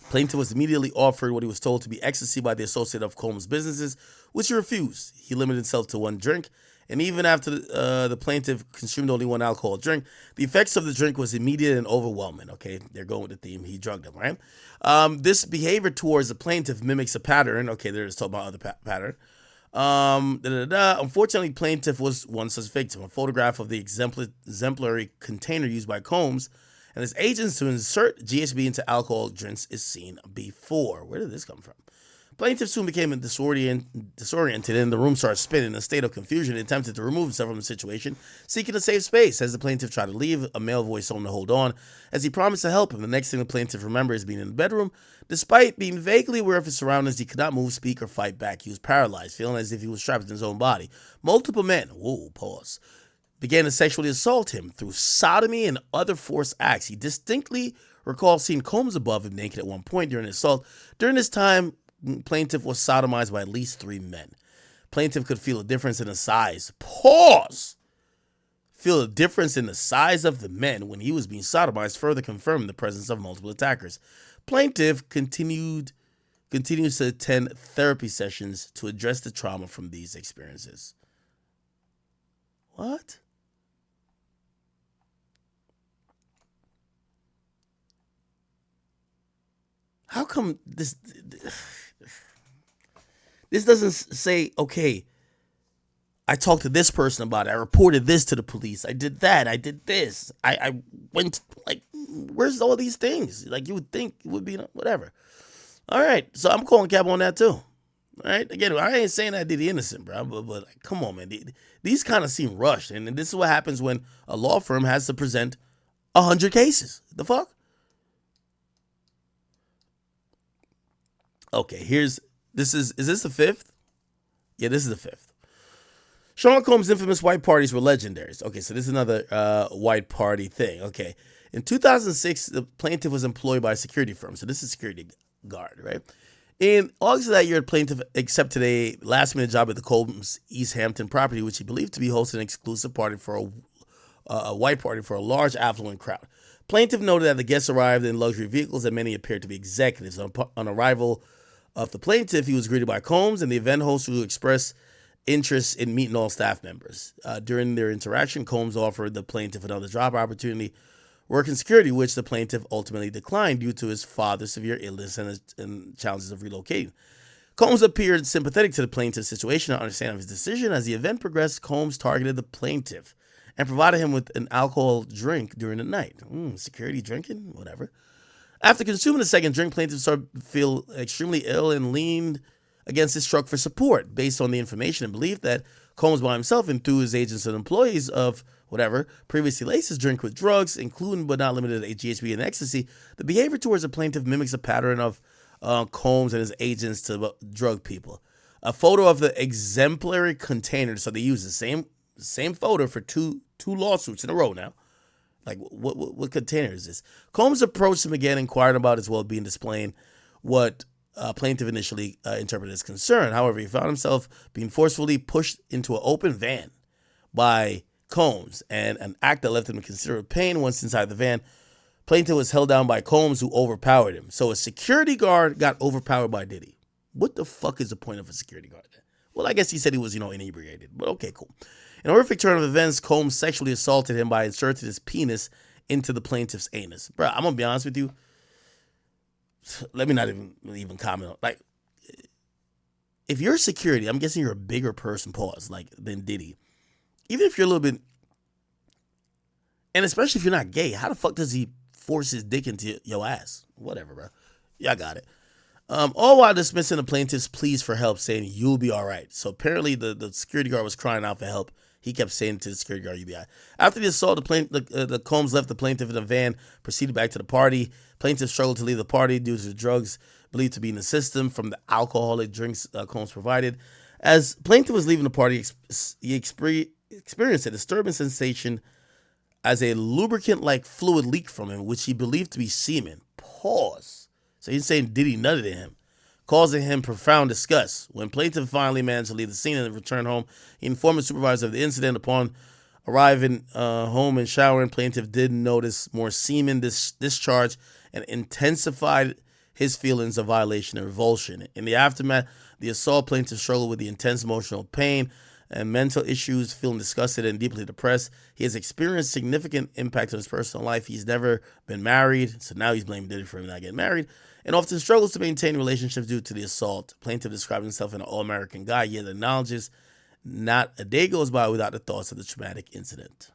Plaintiff was immediately offered what he was told to be ecstasy by the associate of Combs' businesses, which he refused. He limited himself to one drink, and even after the plaintiff consumed only one alcohol drink, the effects of the drink was immediate and overwhelming. Okay, they're going with the theme. He drugged him, right? This behavior towards the plaintiff mimics a pattern. Okay, they're just talking about other pattern. Unfortunately, plaintiff was one such victim. A photograph of the exemplary container used by Combs and his agents to insert GHB into alcohol drinks is seen before. Where did this come from? Plaintiff soon became disoriented and the room started spinning. In a state of confusion, he attempted to remove himself from the situation, seeking a safe space. As the plaintiff tried to leave, a male voice told him to hold on as he promised to help him. The next thing the plaintiff remembers is being in the bedroom. Despite being vaguely aware of his surroundings, he could not move, speak, or fight back. He was paralyzed, feeling as if he was trapped in his own body. Multiple men, began to sexually assault him through sodomy and other forced acts. He distinctly recalls seeing Combs above him naked at one point during the assault. During this time, plaintiff was sodomized by at least 3 men. Plaintiff could feel a difference in the size. Feel a difference in the size of the men when he was being sodomized, further confirming the presence of multiple attackers. Plaintiff continues to attend therapy sessions to address the trauma from these experiences. What? How come this doesn't say, okay, I talked to this person about it. I reported this to the police. I did that. I did this. I went, where's all these things? Like, you would think it would be, whatever. All right. So I'm calling cap on that too. All right. Again, I ain't saying that Diddy innocent, bro. But come on, man. These kind of seem rushed. And this is what happens when a law firm has to present 100 cases. The fuck? Okay, is this the 5th? Yeah, this is the 5th. Sean Combs' infamous white parties were legendaries. Okay, so this is another white party thing. Okay, in 2006, the plaintiff was employed by a security firm. So this is a security guard, right? In August of that year, the plaintiff accepted a last-minute job at the Combs East Hampton property, which he believed to be hosting an exclusive party for a white party for a large affluent crowd. Plaintiff noted that the guests arrived in luxury vehicles and many appeared to be executives. On arrival of the plaintiff, he was greeted by Combs and the event host, who expressed interest in meeting all staff members. During their interaction, Combs offered the plaintiff another job opportunity, working security, which the plaintiff ultimately declined due to his father's severe illness and challenges of relocating. Combs appeared sympathetic to the plaintiff's situation and understanding of his decision. As the event progressed, Combs targeted the plaintiff and provided him with an alcohol drink during the night. Security drinking? Whatever. After consuming the second drink, plaintiff started to feel extremely ill and leaned against his truck for support, based on the information and belief that Combs by himself and through his agents and employees of whatever previously laced his drink with drugs, including but not limited to GHB and ecstasy. The behavior towards the plaintiff mimics a pattern of Combs and his agents to drug people. A photo of the exemplary container, so they use the same photo for two lawsuits in a row now. Like, what container is this? Combs approached him again, inquired about his well-being, displaying what plaintiff initially interpreted as concern. However, he found himself being forcefully pushed into an open van by Combs, and an act that left him in considerable pain. Once inside the van, plaintiff was held down by Combs, who overpowered him. So a security guard got overpowered by Diddy. What the fuck is the point of a security guard? Well, I guess he said he was, inebriated, but okay, cool. In a horrific turn of events, Combs sexually assaulted him by inserting his penis into the plaintiff's anus. Bro, I'm gonna be honest with you. Let me not even comment on, like, if you're security, I'm guessing you're a bigger person, than Diddy. Even if you're a little bit, and especially if you're not gay, how the fuck does he force his dick into your ass? Whatever, bro. Yeah, I got it. All while dismissing the plaintiff's pleas for help, saying, "You'll be all right." So apparently the security guard was crying out for help. He kept saying to the security guard, "You'll be all right." After the assault, the Combs left the plaintiff in a van, proceeded back to the party. Plaintiff struggled to leave the party due to the drugs believed to be in the system from the alcoholic drinks Combs provided. As plaintiff was leaving the party, he experienced a disturbing sensation as a lubricant-like fluid leaked from him, which he believed to be semen. Pause. So he's saying Diddy nutted at him, causing him profound disgust. When plaintiff finally managed to leave the scene and return home, he informed the supervisor of the incident. Upon arriving home and showering, plaintiff did notice more semen discharge and intensified his feelings of violation and revulsion. In the aftermath, the assault, plaintiff struggled with the intense emotional pain and mental issues, feeling disgusted and deeply depressed. He has experienced significant impact on his personal life. He's never been married, so now he's blaming Diddy for him not getting married, and often struggles to maintain relationships due to the assault. Plaintiff describes himself as an all-American guy, yet acknowledges not a day goes by without the thoughts of the traumatic incident.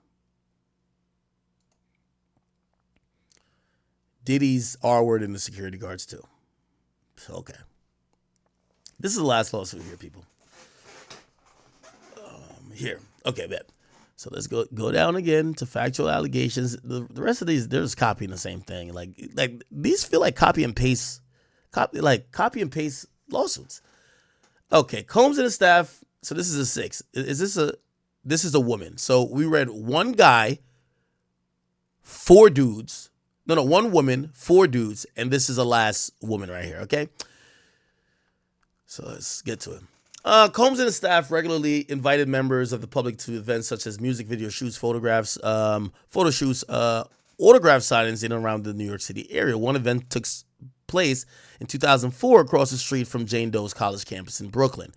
Diddy's R-word in the security guards too. Okay. This is the last lawsuit here, people. Here. Okay, bet. So let's go down again to factual allegations. The rest of these, they're just copying the same thing. Like these feel like copy and paste lawsuits. Okay, Combs and his staff. So this is a 6. This is a woman. So we read one guy, 4 dudes. No, 1 woman, 4 dudes, and this is the last woman right here. Okay. So let's get to it. Combs and his staff regularly invited members of the public to events such as music video shoots, photographs, photo shoots, autograph signings in and around the New York City area. One event took place in 2004 across the street from Jane Doe's college campus in Brooklyn.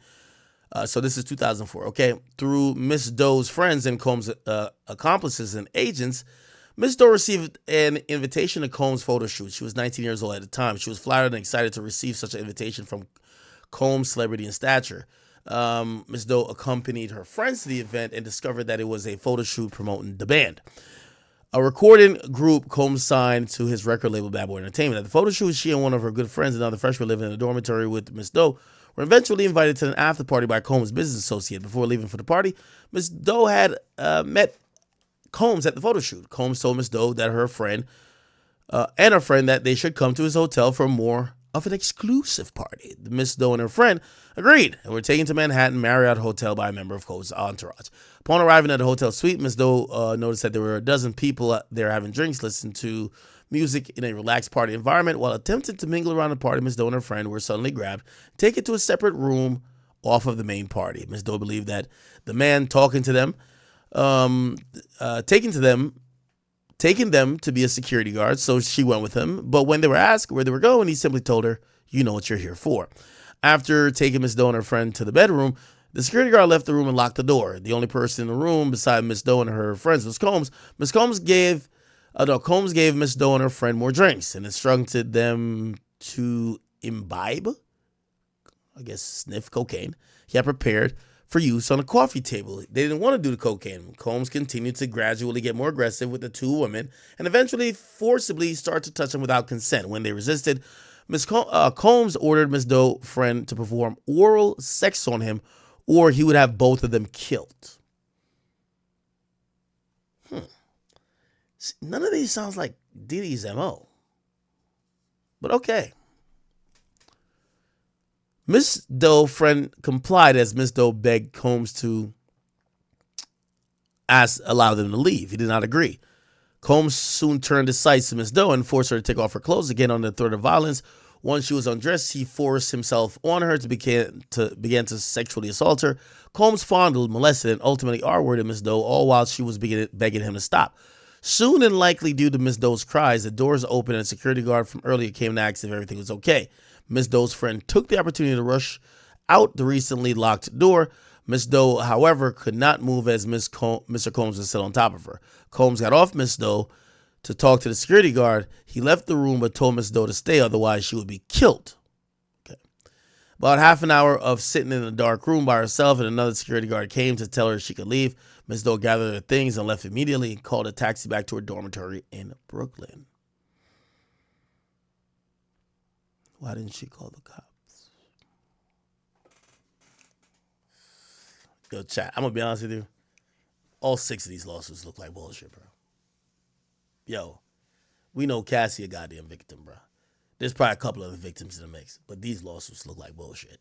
So this is 2004, okay? Through Miss Doe's friends and Combs' accomplices and agents, Miss Doe received an invitation to Combs' photo shoot. She was 19 years old at the time. She was flattered and excited to receive such an invitation from Combs' celebrity and stature. Ms. Doe accompanied her friends to the event and discovered that it was a photo shoot promoting the band. A recording group Combs signed to his record label Bad Boy Entertainment. At the photo shoot, she and one of her good friends, another freshman living in a dormitory with Ms. Doe, were eventually invited to an after party by Combs' business associate. Before leaving for the party, Ms. Doe had met Combs at the photo shoot. Combs told Ms. Doe that her friend and her friend that they should come to his hotel for more of an exclusive party. Miss Doe and her friend agreed and were taken to Manhattan Marriott Hotel by a member of Combs' entourage. Upon arriving at the hotel suite, Miss Doe noticed that there were a dozen people there having drinks, listening to music in a relaxed party environment. While attempting to mingle around the party, Miss Doe and her friend were suddenly grabbed, taken to a separate room off of the main party. Miss Doe believed that the man taking them to be a security guard, so she went with him. But when they were asked where they were going, he simply told her, "You know what you're here for." After taking Miss Doe and her friend to the bedroom, the security guard left the room and locked the door. The only person in the room beside Miss Doe and her friends was Combs. Combs gave Miss Doe and her friend more drinks and instructed them to imbibe, I guess sniff cocaine he had prepared for use on a coffee table. They didn't want to do the cocaine. Combs continued to gradually get more aggressive with the two women and eventually forcibly start to touch them without consent. When they resisted, Combs ordered Miss Doe's friend to perform oral sex on him, or he would have both of them killed. None of these sounds like Diddy's MO. But okay. Miss Doe's friend complied as Miss Doe begged Combs to allow them to leave. He did not agree. Combs soon turned his sights to Miss Doe and forced her to take off her clothes again under the threat of violence. Once she was undressed, he forced himself on her to begin to sexually assault her. Combs fondled, molested, and ultimately R-worded Miss Doe, all while she was begging him to stop. Soon and likely due to Miss Doe's cries, the doors opened and a security guard from earlier came to ask if everything was okay. Miss Doe's friend took the opportunity to rush out the recently locked door. Miss Doe, however, could not move as Mr. Combs was still on top of her. Combs got off Miss Doe to talk to the security guard. He left the room but told Miss Doe to stay, otherwise she would be killed. Okay. About half an hour of sitting in a dark room by herself and another security guard came to tell her she could leave. Miss Doe gathered her things and left immediately and called a taxi back to her dormitory in Brooklyn. Why didn't she call the cops? Yo, chat, I'm going to be honest with you. All 6 of these lawsuits look like bullshit, bro. Yo, we know Cassie a goddamn victim, bro. There's probably a couple other victims in the mix, but these lawsuits look like bullshit.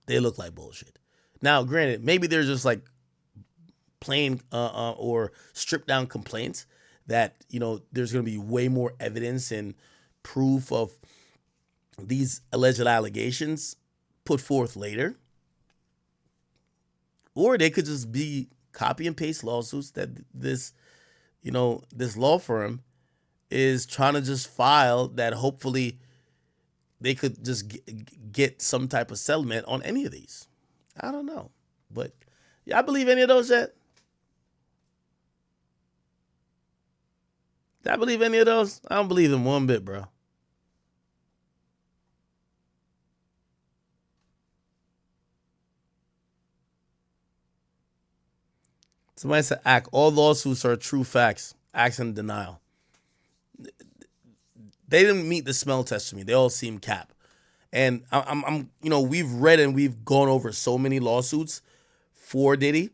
They look like bullshit. Now, granted, maybe they're just like plain or stripped down complaints that, you know, there's going to be way more evidence and proof of these alleged allegations put forth later. Or they could just be copy and paste lawsuits that this law firm is trying to just file, that hopefully they could just get some type of settlement on any of these. I don't know. But y'all believe any of those yet? Did I believe any of those? I don't believe them one bit, bro. Somebody said, "Act. All lawsuits are true facts. Acts in denial." They didn't meet the smell test for me. They all seem cap. And I'm we've read and we've gone over so many lawsuits for Diddy.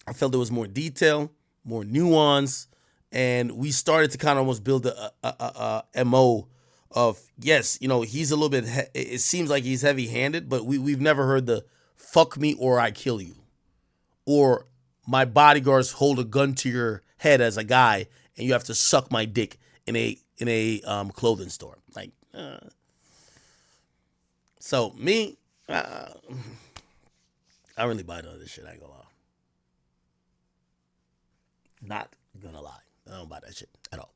I felt there was more detail, more nuance, and we started to kind of almost build a MO of, yes, he's a little bit, it seems like he's heavy-handed, but we've never heard the fuck me or I kill you, or my bodyguards hold a gun to your head as a guy and you have to suck my dick in a clothing store. Like, so me, I really buy none of this shit. I ain't gonna lie. Not gonna lie. I don't buy that shit at all.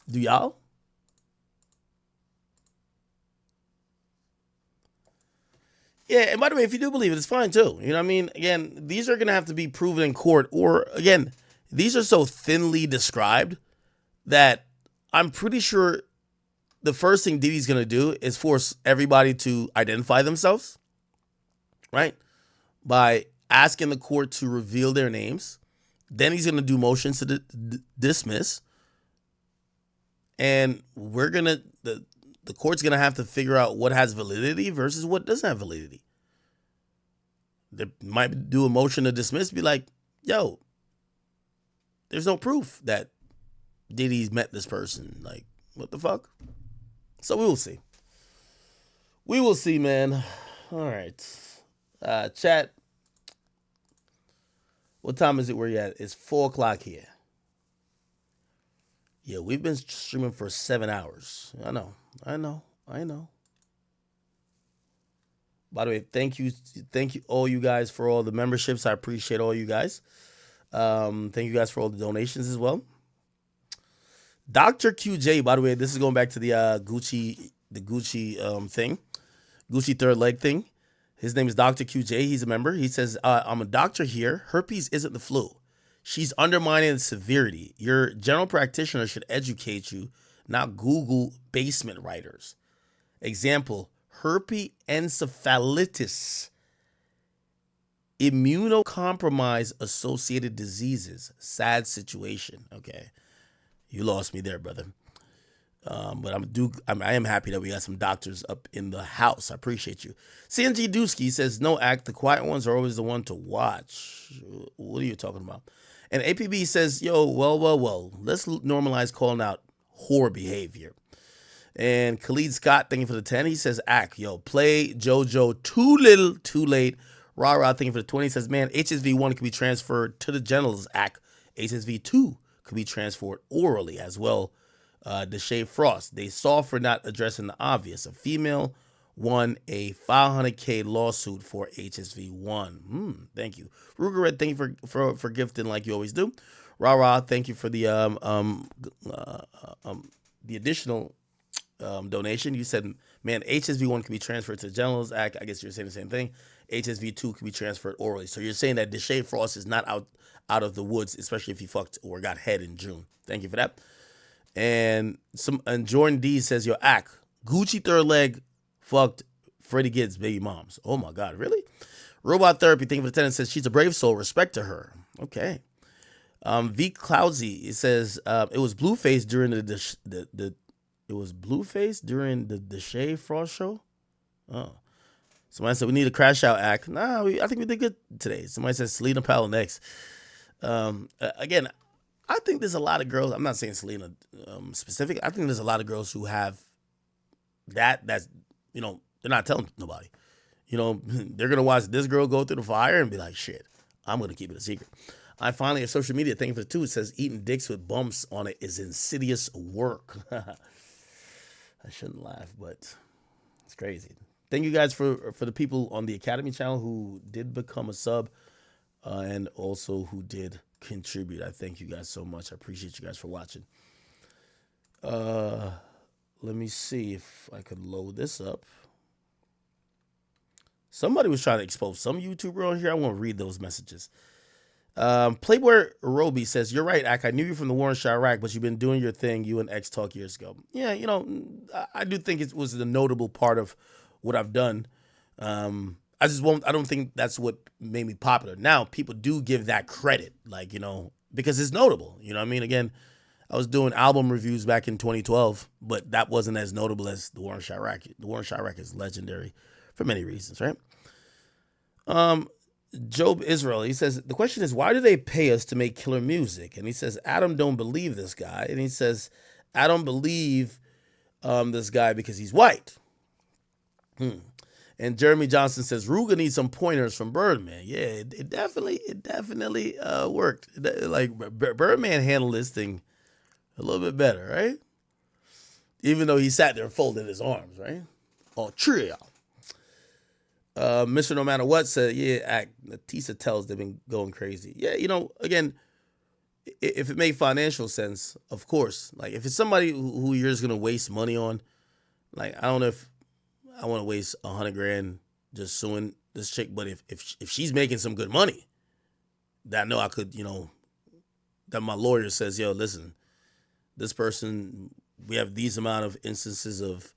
Do y'all? Yeah, and by the way, if you do believe it, it's fine too. You know what I mean? Again, these are going to have to be proven in court, or again, these are so thinly described that I'm pretty sure the first thing Diddy's going to do is force everybody to identify themselves, right? By asking the court to reveal their names. Then he's going to do motions to dismiss. And we're going to, the court's going to have to figure out what has validity versus what doesn't have validity. They might do a motion to dismiss, be like, yo, there's no proof that Diddy's met this person. Like, what the fuck? So we will see. We will see, man. All right. Chat. What time is it where you at? It's 4 o'clock here. Yeah, we've been streaming for 7 hours. I know. By the way, thank you all you guys for all the memberships. I appreciate all you guys. Thank you guys for all the donations as well. Dr. QJ, by the way, this is going back to the Gucci thing, Gucci third leg thing. His name is Dr. QJ. He's a member. He says, I'm a doctor here. Herpes isn't the flu. She's undermining the severity. Your general practitioner should educate you, not Google basement writers. Example, herpes immunocompromised associated diseases. Sad situation. Okay. You lost me there, brother. But I am happy that we got some doctors up in the house. I appreciate you. CNG Dusky says, no act. The quiet ones are always the one to watch. What are you talking about? And APB says, yo, well. Let's normalize calling out whore behavior. And Khalid Scott, thank you for the 10. He says, act. Yo, play JoJo too little, too late. Rah, thank you for the 20. He says, man, HSV1 can be transferred to the genitals. Act. HSV2 could be transferred orally as well. Deshae Frost, they saw for not addressing the obvious. A female won a $500K lawsuit for HSV1. Thank you. Ruger Red, thank you for gifting like you always do. Rah, thank you for the additional donation. You said, man, HSV1 can be transferred to the genitals. I guess you're saying the same thing. HSV2 can be transferred orally. So you're saying that Deshae Frost is not out of the woods, especially if he fucked or got head in June. Thank you for that. And Jordan D says, yo, act. Gucci third leg fucked Freddie Gibbs' baby moms. Oh my God, really? Robot Therapy, thank you for the 10, says she's a brave soul. Respect to her. Okay. V Cloudsy, it says it was Blueface during the Deshae Frost show. Oh. Somebody said we need a crash out act. Nah, I think we did good today. Somebody says Selena Powell next. Again, I think there's a lot of girls. I'm not saying Selena specific. I think there's a lot of girls who have that's they're not telling nobody. They're gonna watch this girl go through the fire and be like, shit, I'm gonna keep it a secret. I finally have social media. Thank you for the 2. It says eating dicks with bumps on it is insidious work. I shouldn't laugh, but it's crazy. Thank you guys for the people on the Academy channel who did become a sub and also who did contribute. I thank you guys so much. I appreciate you guys for watching. Let me see if I could load this up. Somebody was trying to expose some YouTuber on here. I want to read those messages. Playboy Roby says, you're right, Ak. I knew you from the war in Chirac, but you've been doing your thing. You and X talk years ago. Yeah, I do think it was a notable part of what I've done. I don't think that's what made me popular. Now, people do give that credit, because it's notable. You know what I mean? Again, I was doing album reviews back in 2012, but that wasn't as notable as the war in Chirac. The war in Chirac is legendary for many reasons, right? Job Israel, he says, the question is, why do they pay us to make killer music? And he says, Adam don't believe this guy. And he says, I don't believe this guy because he's white. And Jeremy Johnson says, Ruga needs some pointers from Birdman. Yeah, it definitely worked. Birdman handled this thing a little bit better, right? Even though he sat there folding his arms, right? Oh, trio. Mr. No Matter What said, yeah, Tisa tells they've been going crazy. Yeah, again, if it made financial sense, of course. Like, if it's somebody who you're just going to waste money on, like, I don't know if I want to waste $100,000 just suing this chick, but if she's making some good money, that I know I could, that my lawyer says, yo, listen, this person, we have these amount of instances of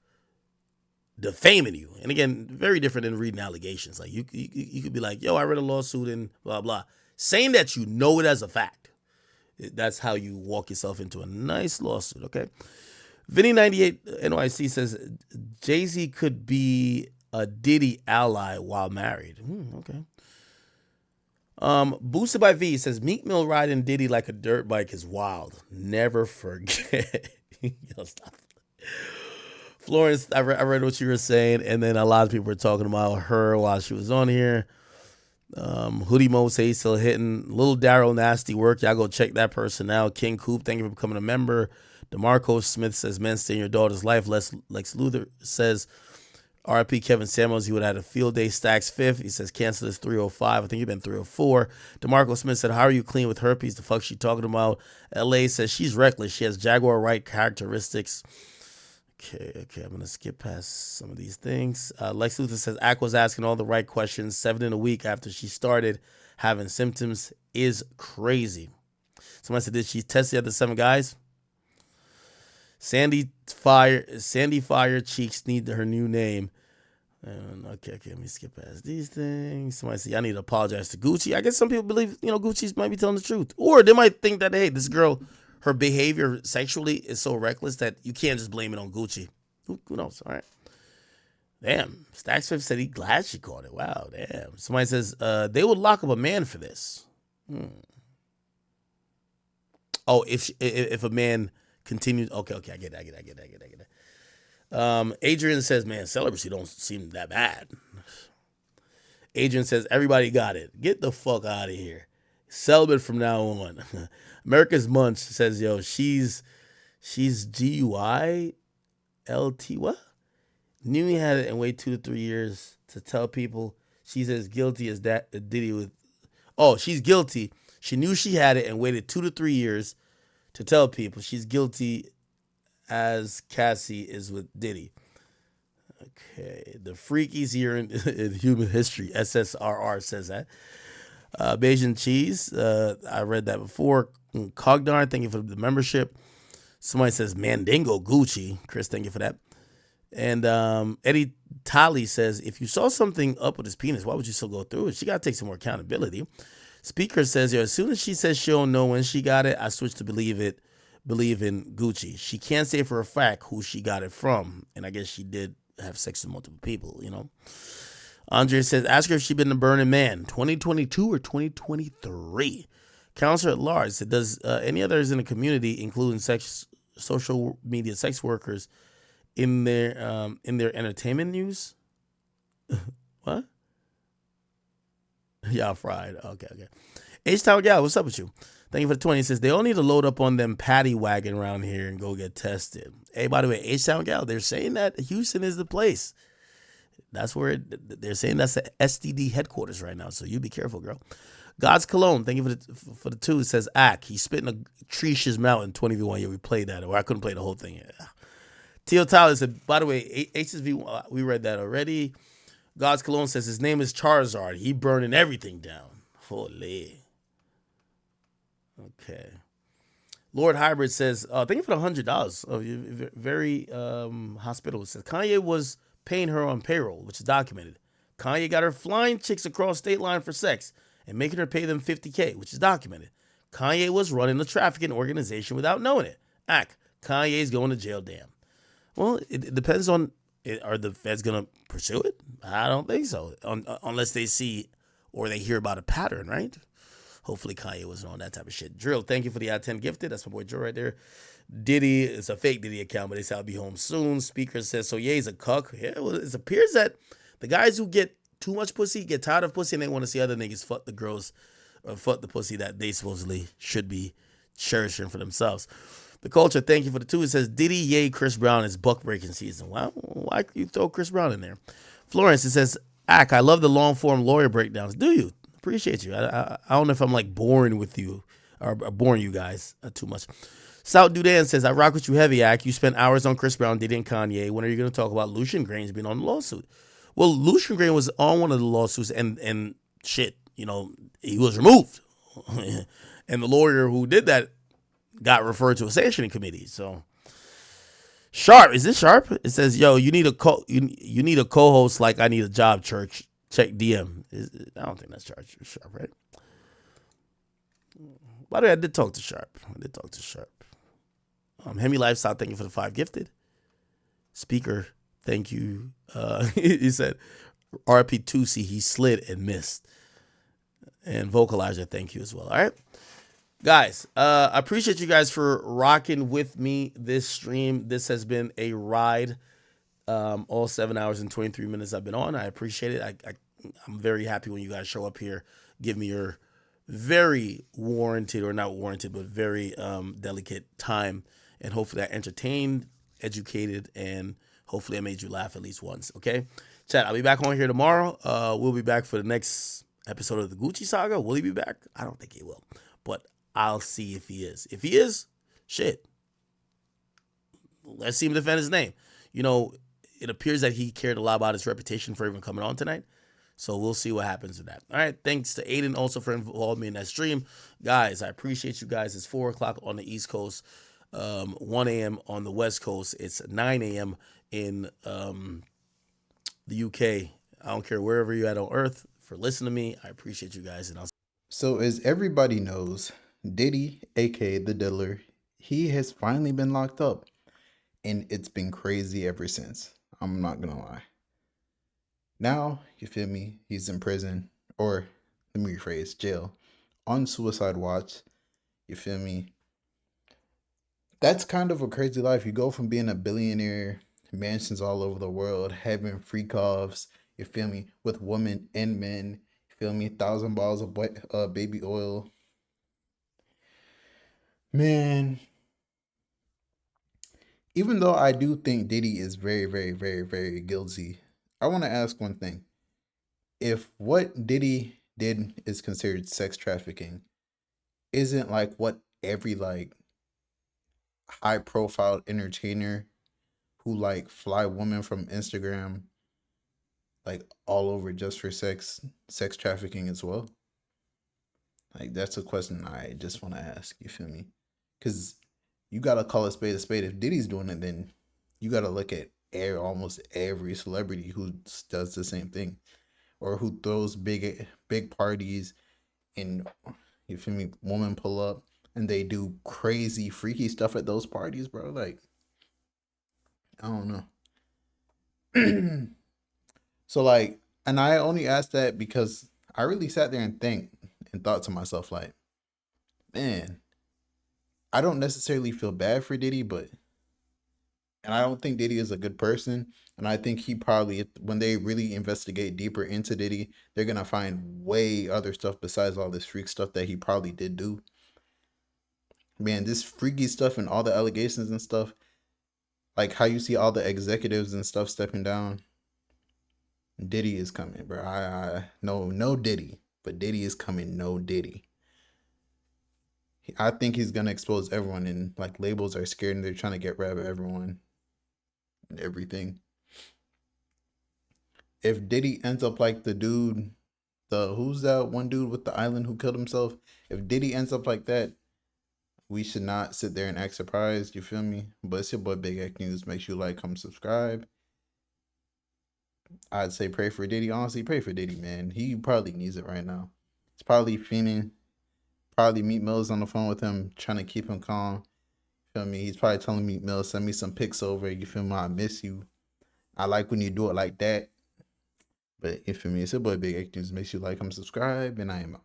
defaming you. And again, very different than reading allegations. Like you could be like, yo, I read a lawsuit and blah, blah. Saying that you know it as a fact. That's how you walk yourself into a nice lawsuit, okay? Vinny98 NYC says, Jay-Z could be a Diddy ally while married. Okay. Boosted by V says, Meek Mill riding Diddy like a dirt bike is wild. Never forget. Yo, stop. Florence, I read what you were saying, and then a lot of people were talking about her while she was on here. Hoodie Mo says he's still hitting. Little Daryl Nasty work. Y'all go check that person out. King Coop, thank you for becoming a member. DeMarco Smith says, men, stay in your daughter's life. Lex Luthor says, RIP Kevin Samuels, he would have had a field day. Stacks 5th. He says, cancel this 305. I think you've been 304. DeMarco Smith said, how are you clean with herpes? The fuck she talking about? LA says, she's reckless. She has Jaguar-right characteristics. Okay, I'm going to skip past some of these things. Lex Luthor says, Ak was asking all the right questions 7 in a week after she started having symptoms is crazy. Somebody said, did she test the other 7 guys? Sandy Fire Cheeks need her new name. Okay, let me skip past these things. Somebody say I need to apologize to Gucci. I guess some people believe, Gucci's might be telling the truth. Or they might think that, hey, this girl, her behavior sexually is so reckless that you can't just blame it on Gucci. Who knows? All right. Damn. Stack Swift said he's glad she caught it. Wow, damn. Somebody says they would lock up a man for this. Oh, if a man continues. Okay, I get it. Adrian says, man, celibacy don't seem that bad. Adrian says, everybody got it. Get the fuck out of here. Celibate from now on. America's Munch says, yo, she's GUI LT what? Knew he had it and wait 2 to 3 years to tell people she's as guilty as that Diddy with. Oh, she's guilty. She knew she had it and waited 2 to 3 years to tell people she's guilty as Cassie is with Diddy. Okay. The freakies here in human history. SSRR says that. Bayesian Cheese. I read that before. Cogdarn, thank you for the membership. Somebody says Mandingo Gucci. Chris, thank you for that. And Eddie Talley says, if you saw something up with his penis, why would you still go through it? She got to take some more accountability. Speaker says, as soon as she says she don't know when she got it, I switched to believe in Gucci. She can't say for a fact who she got it from. And I guess she did have sex with multiple people, Andre says, ask her if she's been a burning man, 2022 or 2023. Counselor at large said, does any others in the community, including social media sex workers, in their entertainment news? What? Y'all fried. Okay. H-Town Gal, what's up with you? Thank you for the 20. It says, they all need to load up on them paddy wagon around here and go get tested. Hey, by the way, H-Town Gal, they're saying that Houston is the place. That's where they're saying that's the STD headquarters right now. So you be careful, girl. God's Cologne, thank you for the 2. It says, he spit in a Tricia's mouth in 20v1. Yeah, we played that. Or I couldn't play the whole thing. Yeah. Tio Tyler said, by the way, HSV, we read that already. God's Cologne says his name is Charizard. He burning everything down. Holy. Okay. Lord Hybrid says, thank you for the $100. Very hospitable. It says Kanye was paying her on payroll, which is documented. Kanye got her flying chicks across state line for sex and making her pay them $50K, which is documented. Kanye was running a trafficking organization without knowing it. Kanye's going to jail, damn. Well, it depends on, are the feds going to pursue it? I don't think so, unless they see or they hear about a pattern, right? Hopefully Kanye wasn't on that type of shit. Drill, thank you for the I-10 gifted. That's my boy Joe right there. Diddy, it's a fake Diddy account, but they say I'll be home soon. Speaker says, so yeah, he's a cuck. Yeah, well, it appears that the guys who get too much pussy get tired of pussy and they want to see other niggas fuck the girls or fuck the pussy that they supposedly should be cherishing for themselves. The Culture, thank you for the 2. It says, Diddy, yay, Chris Brown is buck breaking season. Wow, why you throw Chris Brown in there? Florence, it says, I love the long form lawyer breakdowns. Do you? Appreciate you. I don't know if I'm like boring with you or boring you guys too much. South Dudan says, I rock with you heavy, You spent hours on Chris Brown, Diddy, and Kanye. When are you going to talk about Lucian Grain's being on the lawsuit? Well, Lucian Grain was on one of the lawsuits and shit, he was removed. And the lawyer who did that got referred to a sanctioning committee. So Sharp, is this Sharp? It says, yo, you need a co-host like I need a job, church. Check DM. I don't think that's Sharp, right? By the way, I did talk to Sharp. Hemi Lifestyle, thank you for the 5 gifted. Speaker, thank you. He said, RP2C, he slid and missed. And Vocalizer, thank you as well. All right. Guys, I appreciate you guys for rocking with me this stream. This has been a ride. All 7 hours and 23 minutes I've been on. I appreciate it. I'm very happy when you guys show up here, give me your very warranted, or not warranted, but very delicate time. And hopefully I entertained, educated, and hopefully I made you laugh at least once. Okay? Chat, I'll be back on here tomorrow. We'll be back for the next episode of the Gucci Saga. Will he be back? I don't think he will. But I'll see if he is. If he is, shit. Let's see him defend his name. It appears that he cared a lot about his reputation for even coming on tonight. So we'll see what happens with that. All right. Thanks to Aiden also for involving me in that stream. Guys, I appreciate you guys. It's 4 o'clock on the East Coast. 1 a.m. on the West Coast. It's 9 a.m. in the UK. I don't care wherever you're at on Earth for listening to me. I appreciate you guys, and I'll.
So, as everybody knows, Diddy, aka the Diddler, he has finally been locked up, and it's been crazy ever since. I'm not gonna lie. Now, you feel me? He's in prison, or let me rephrase, jail, on suicide watch. You feel me? That's kind of a crazy life. You go from being a billionaire, mansions all over the world, having FREAKOFFs, you feel me, with women and men, you feel me, 1,000 bottles of baby oil. Man, even though I do think Diddy is very, very, very, very guilty, I want to ask one thing. If what Diddy did is considered sex trafficking, isn't like what every like high profile entertainer who like fly women from Instagram like all over just for sex trafficking as well? Like that's a question I just want to ask, you feel me? Cuz you got to call a spade a spade. If Diddy's doing it, then you got to look at almost every celebrity who does the same thing or who throws big parties and you feel me, women pull up and they do crazy freaky stuff at those parties, bro. Like I don't know. So like, and I only asked that because I really sat there and thought to myself like, man, I don't necessarily feel bad for Diddy, but and I don't think Diddy is a good person. And I think he probably, when they really investigate deeper into Diddy, they're gonna find way other stuff besides all this freak stuff that he probably did do. Man, this freaky stuff and all the allegations and stuff, like how you see all the executives and stuff stepping down. Diddy is coming, bro. I no Diddy, but Diddy is coming. No Diddy. I think he's gonna expose everyone, and like labels are scared and they're trying to get rid of everyone and everything. If Diddy ends up like the dude, the who's that one dude with the island who killed himself? If Diddy ends up like that, we should not sit there and act surprised. You feel me? But it's your boy Big Act News. Make sure you like, comment, subscribe. I'd say pray for Diddy. Honestly, pray for Diddy, man. He probably needs it right now. He's probably fiending. Probably Meat Mill's on the phone with him, trying to keep him calm. Feel me? He's probably telling Meat Mill, send me some pics over. You feel me? I miss you. I like when you do it like that. But you feel me? It's your boy Big Act News. Make sure you like, comment, subscribe, and I am out.